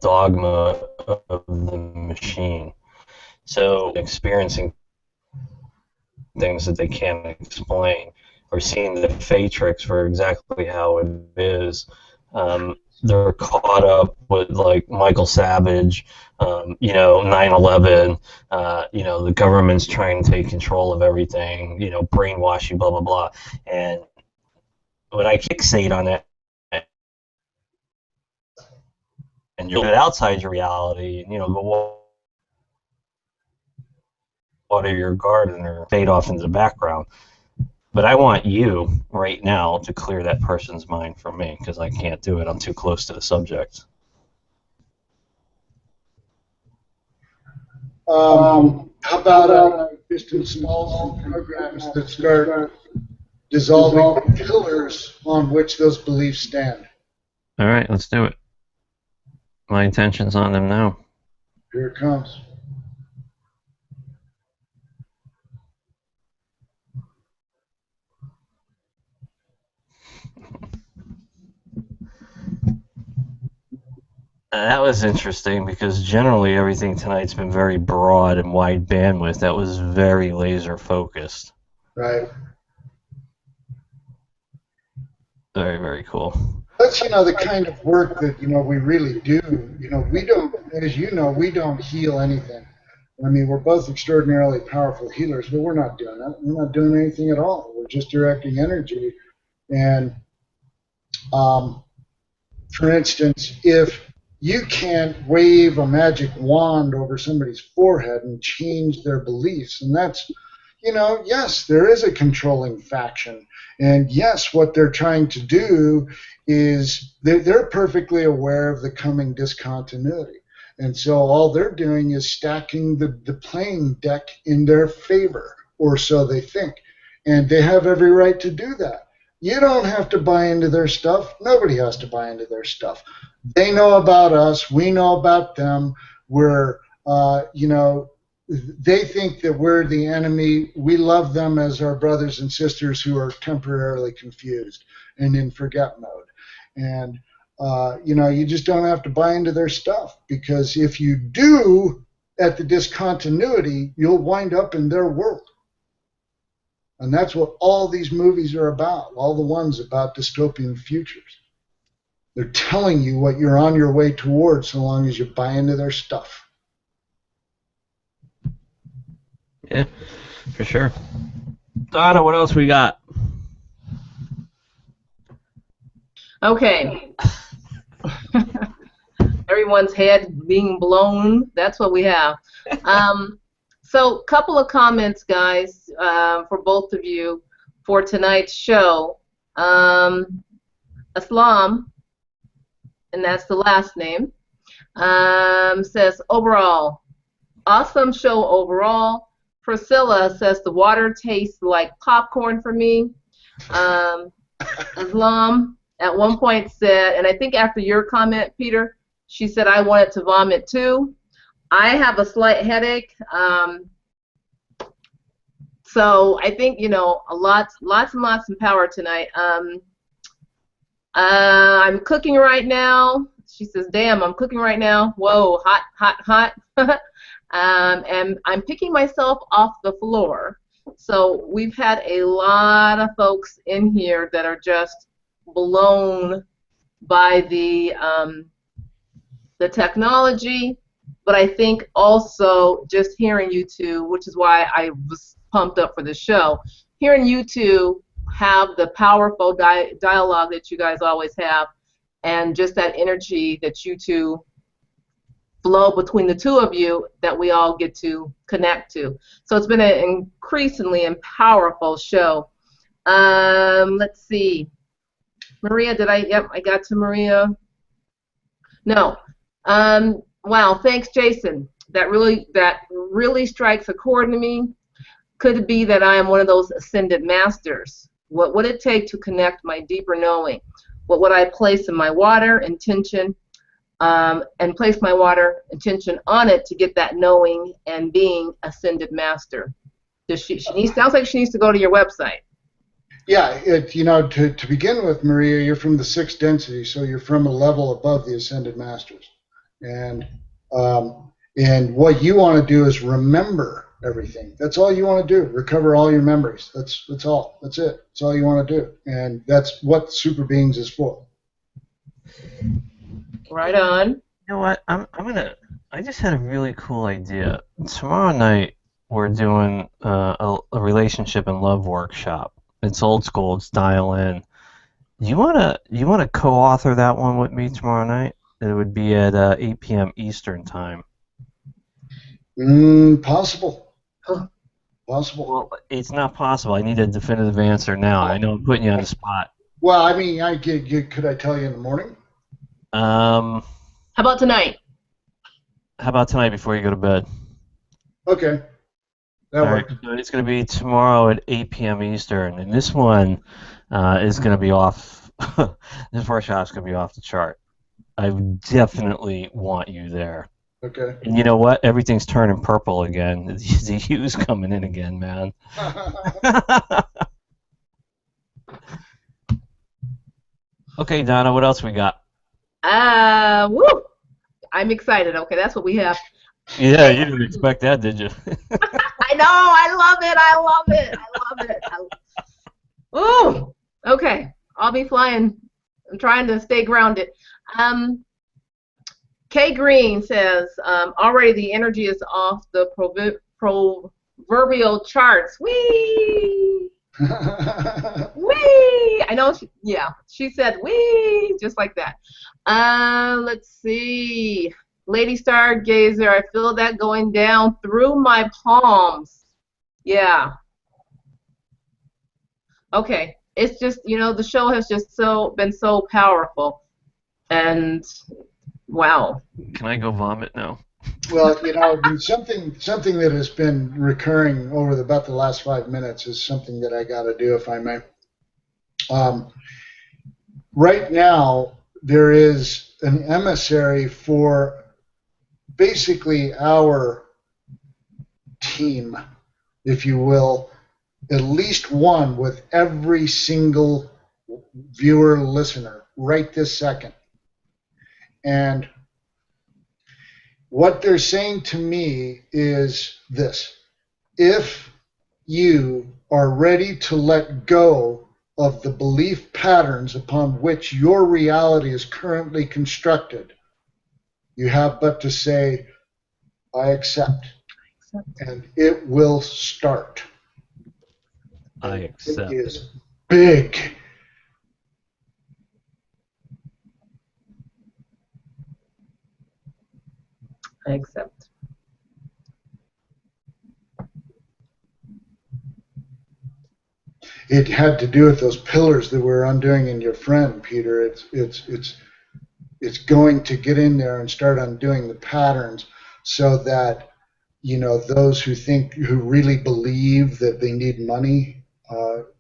dogma of the machine, so experiencing things that they can't explain, or seeing the Matrix for exactly how it is. They're caught up with like Michael Savage, 9/11, the government's trying to take control of everything, brainwash you, blah, blah, blah. And when I fixate on it, and you're outside your reality, go water your garden or fade off into the background, But I want you right now to clear that person's mind from me, because I can't do it. I'm too close to the subject. How about just install some programs that start dissolving the pillars on which those beliefs stand? All right, let's do it. My intention's on them now. Here it comes. That was interesting, because generally everything tonight's been very broad and wide bandwidth. That was very laser focused. Right. Very, very cool. That's, the kind of work that, we really do. We don't, as you know, we don't heal anything. I mean, we're both extraordinarily powerful healers, but we're not doing that. We're not doing anything at all. We're just directing energy. And, for instance, if you can't wave a magic wand over somebody's forehead and change their beliefs, and that's, yes, there is a controlling faction. And yes, what they're trying to do is they're perfectly aware of the coming discontinuity. And so all they're doing is stacking the playing deck in their favor, or so they think. And they have every right to do that. You don't have to buy into their stuff. Nobody has to buy into their stuff. They know about us. We know about them. We're, they think that we're the enemy. We love them as our brothers and sisters who are temporarily confused and in forget mode. And, you just don't have to buy into their stuff, because if you do, at the discontinuity, you'll wind up in their world. And that's what all these movies are about, all the ones about dystopian futures. They're telling you what you're on your way towards, so long as you buy into their stuff. Yeah, for sure. Donna, what else we got? Okay. Everyone's head being blown. That's what we have. So, couple of comments, guys, for both of you for tonight's show. Islam, and that's the last name, says, overall, awesome show overall. Priscilla says, the water tastes like popcorn for me. Islam at one point said, and I think after your comment, Peter, she said, I wanted to vomit too. I have a slight headache. So I think, lots and lots of power tonight. I'm cooking right now. She says, damn, I'm cooking right now. Whoa, hot, hot, hot. And I'm picking myself off the floor. So we've had a lot of folks in here that are just blown by the technology, but I think also just hearing you two, which is why I was pumped up for the show, hearing you two have the powerful dialogue that you guys always have, and just that energy that you two flow between the two of you that we all get to connect to. So it's been an increasingly and powerful show. Let's see. Maria, yep, I got to Maria. No. Wow, thanks, Jason. That really strikes a chord to me. Could it be that I am one of those ascended masters? What would it take to connect my deeper knowing? What would I place in my water intention, and place my water intention on it to get that knowing and being ascended master? Sounds like she needs to go to your website. Yeah, to begin with, Maria, you're from the 6th density, so you're from a level above the ascended masters. And what you want to do is remember everything. That's all you want to do. Recover all your memories. That's all. That's it. That's all you want to do. And that's what Super Beings is for. Right on. You know what? I just had a really cool idea. Tomorrow night we're doing a relationship and love workshop. It's old school. It's dial in. You wanna co-author that one with me tomorrow night? It would be at 8 p.m. Eastern time. Possible. Possible? Well, it's not possible. I need a definitive answer now. I know I'm putting you on the spot. Well, I mean, could I tell you in the morning? How How about tonight? about tonight before you go to bed? Okay, that All right, works. so it's going to be tomorrow at 8 p.m. Eastern, and this one is going to be off. This workshop is going to be off the chart. I definitely want you there. Okay. And you know what? Everything's turning purple again. The hue's coming in again, man. Okay, Donna, what else we got? Woo! I'm excited. Okay, that's what we have. Yeah, you didn't expect that, did you? I know. I love it. I love it. I love it. Ooh. Okay. I'll be flying. I'm trying to stay grounded. Kay Green says, already the energy is off the proverbial charts. Whee! Whee! I know. She said whee, just like that. Let's see. Lady Stargazer, I feel that going down through my palms. Yeah. Okay. It's just, the show has just been so powerful. And wow. Can I go vomit now? Well, something that has been recurring over about the last 5 minutes is something that I got to do, if I may. Right now, there is an emissary for basically our team, if you will, at least one with every single viewer, listener, right this second. And what they're saying to me is this: if you are ready to let go of the belief patterns upon which your reality is currently constructed, you have but to say, I accept. And it will start. I accept. It is big. I accept. It had to do with those pillars that we're undoing in your friend, Peter. It's going to get in there and start undoing the patterns so that, those who really believe that they need money,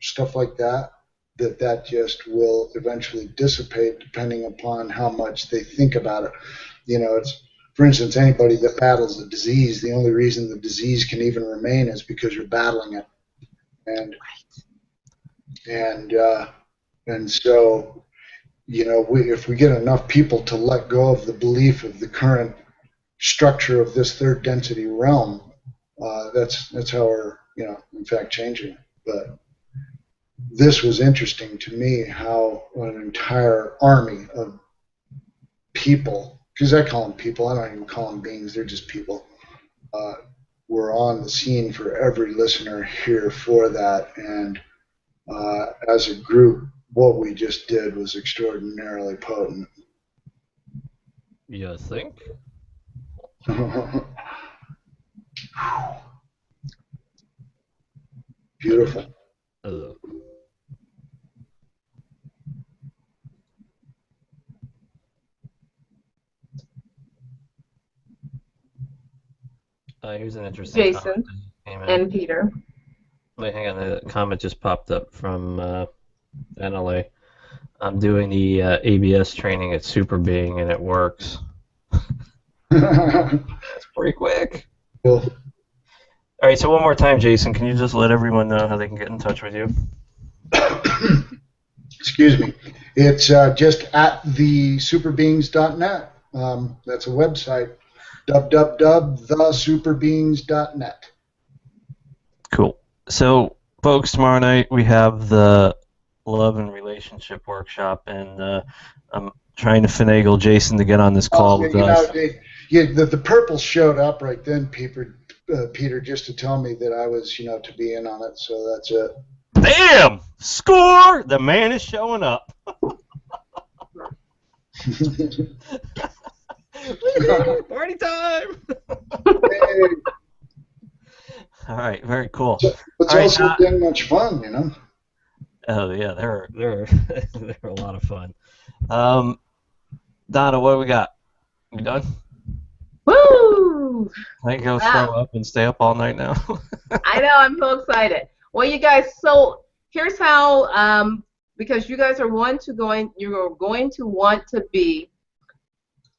stuff like that, that just will eventually dissipate depending upon how much they think about it. It's, for instance, anybody that battles a disease, the only reason the disease can even remain is because you're battling it. And so, if we get enough people to let go of the belief of the current structure of this third density realm, that's how we're, in fact, changing. But this was interesting to me, how an entire army of people, because I call them people, I don't even call them beings, they're just people, were on the scene for every listener here for that. And as a group, what we just did was extraordinarily potent. You think? Beautiful. Here's an interesting Jason comment. and Peter. Wait, hang on. The comment just popped up from NLA. I'm doing the ABS training at SuperBeing, and it works. That's pretty quick. Cool. All right, so one more time, Jason, can you just let everyone know how they can get in touch with you? Excuse me. It's just at the superbeings.net. That's a website. www.thesuperbeings.net. Cool. So, folks, tomorrow night we have the Love and Relationship Workshop, and I'm trying to finagle Jason to get on this call with us. The purple showed up right then, Peter, just to tell me that I was, to be in on it. So that's it. Damn! Score! The man is showing up. Party time! All right, very cool. So it's All right, also been much fun, you know. oh yeah, they're they're a lot of fun. Donna, what do we got? You done? Woo! Can I go throw Wow. up and stay up all night now? I know, I'm so excited. Well, you guys, so here's how, because you guys are you're going to want to be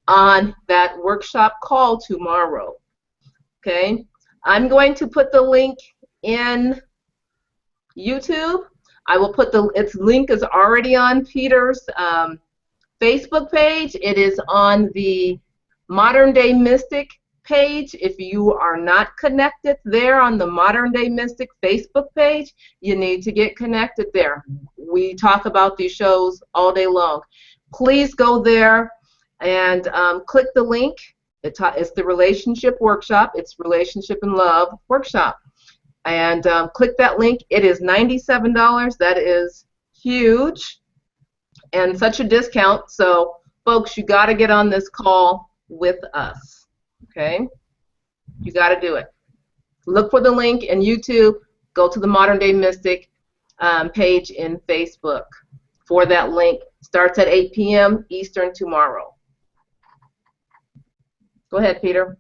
on that workshop call tomorrow. Okay? I'm going to put the link in YouTube. I will put its link is already on Peter's Facebook page. It is on the Modern Day Mystic page. If you are not connected there on the Modern Day Mystic Facebook page, you need to get connected there. We talk about these shows all day long. Please go there and click the link. It's the relationship workshop. It's relationship and love workshop. And click that link. It is $97. That is huge and such a discount. So, folks, you got to get on this call with us. Okay? You got to do it. Look for the link in YouTube. Go to the Modern Day Mystic page in Facebook for that link. Starts at 8 p.m. Eastern tomorrow. Go ahead, Peter.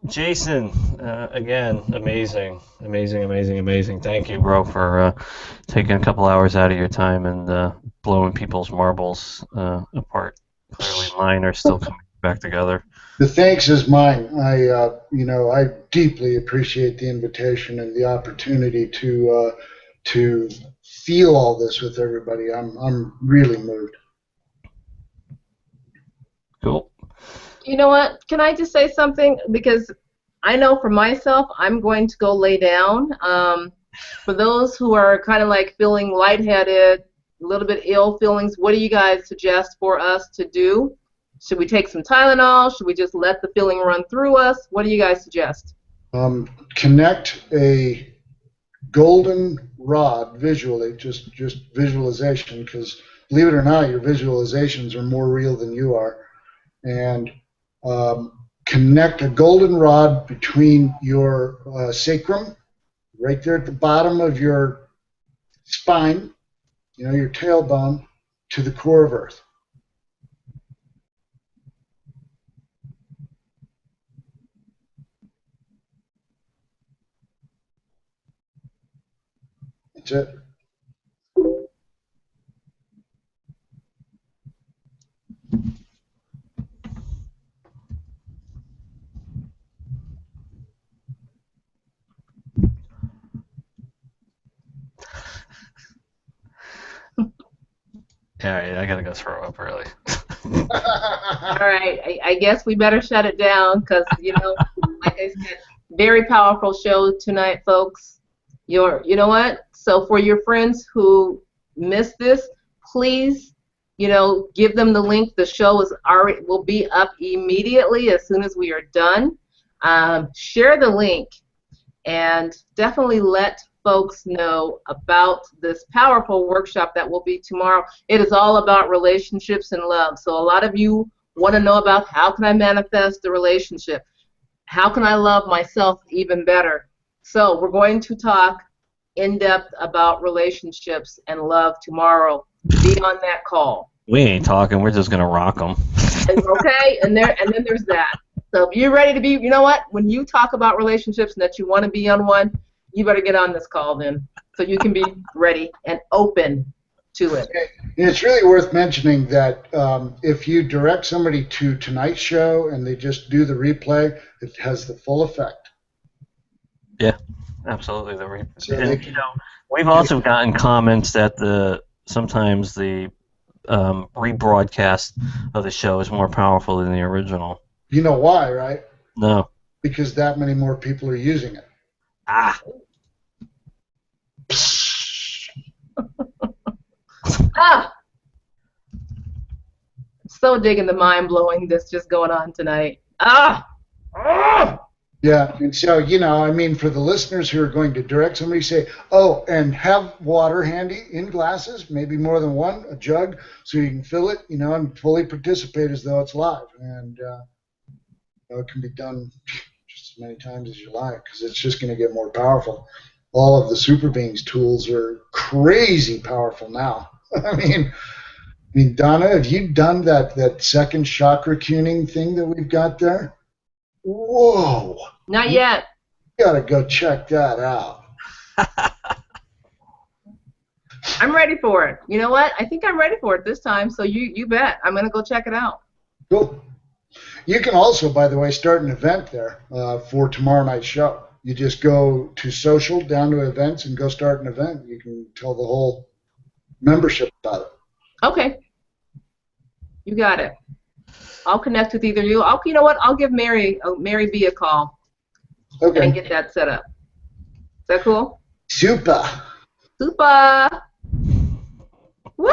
Jason, again, amazing. Thank you, bro, for taking a couple hours out of your time and blowing people's marbles apart. Clearly, mine are still coming back together. The thanks is mine. I deeply appreciate the invitation and the opportunity to feel all this with everybody. I'm really moved. Cool. You know what? Can I just say something? Because I know for myself, I'm going to go lay down. For those who are kind of like feeling lightheaded, a little bit ill feelings, what do you guys suggest for us to do? Should we take some Tylenol? Should we just let the feeling run through us? What do you guys suggest? Connect a golden rod visually, just visualization, because believe it or not, your visualizations are more real than you are. And connect a golden rod between your sacrum, right there at the bottom of your spine, your tailbone, to the core of Earth. That's it. All right, I gotta go throw up really. All right, I guess we better shut it down because, like I said, very powerful show tonight, folks. You know what? So for your friends who missed this, please, give them the link. The show will be up immediately as soon as we are done. Share the link and definitely let folks know about this powerful workshop that will be tomorrow. It is all about relationships and love. So a lot of you want to know about how can I manifest the relationship? How can I love myself even better? So we're going to talk in depth about relationships and love tomorrow. Be on that call. We ain't talking. We're just gonna rock them. Okay, and then there's that. So if you're ready to be, you know what? When you talk about relationships and that you want to be on one, you better get on this call then, so you can be ready and open to it. And it's really worth mentioning that if you direct somebody to tonight's show and they just do the replay, it has the full effect. Yeah, absolutely. The replay. So And we've also gotten comments that sometimes the rebroadcast of the show is more powerful than the original. You know why, right? No. Because that many more people are using it. Ah. Ah! So digging the mind-blowing that's just going on tonight. Ah! Ah! Yeah, and so, for the listeners who are going to direct somebody, say, oh, and have water handy in glasses, maybe more than one, a jug, so you can fill it, and fully participate as though it's live. And it can be done just as many times as you like, because it's just going to get more powerful. All of the SuperBeings tools are crazy powerful now. I mean, Donna, have you done that second chakra tuning thing that we've got there? Whoa! Not yet. You gotta go check that out. I'm ready for it. You know what? I think I'm ready for it this time. So you bet. I'm gonna go check it out. Cool. You can also, by the way, start an event there for tomorrow night's show. You just go to social, down to events, and go start an event. You can tell the whole membership about it. Okay. You got it. I'll connect with either you. You know what? I'll give Mary B a call. Okay. And get that set up. Is that cool? Super. Super. Woo!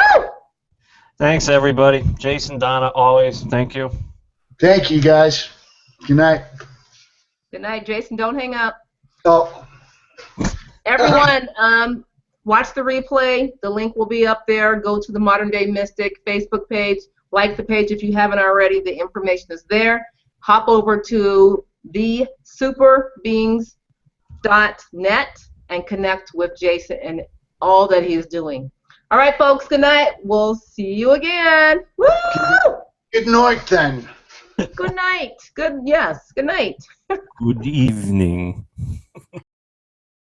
Thanks, everybody. Jason, Donna, always. Thank you. Thank you, guys. Good night. Good night, Jason. Don't hang up. Oh. Everyone, watch the replay. The link will be up there. Go to the Modern Day Mystic Facebook page. Like the page if you haven't already. The information is there. Hop over to the SuperBeings.net and connect with Jason and all that he's doing. All right, folks. Good night. We'll see you again. Woo! Good night, then. Good night. Yes. Good night. Good evening.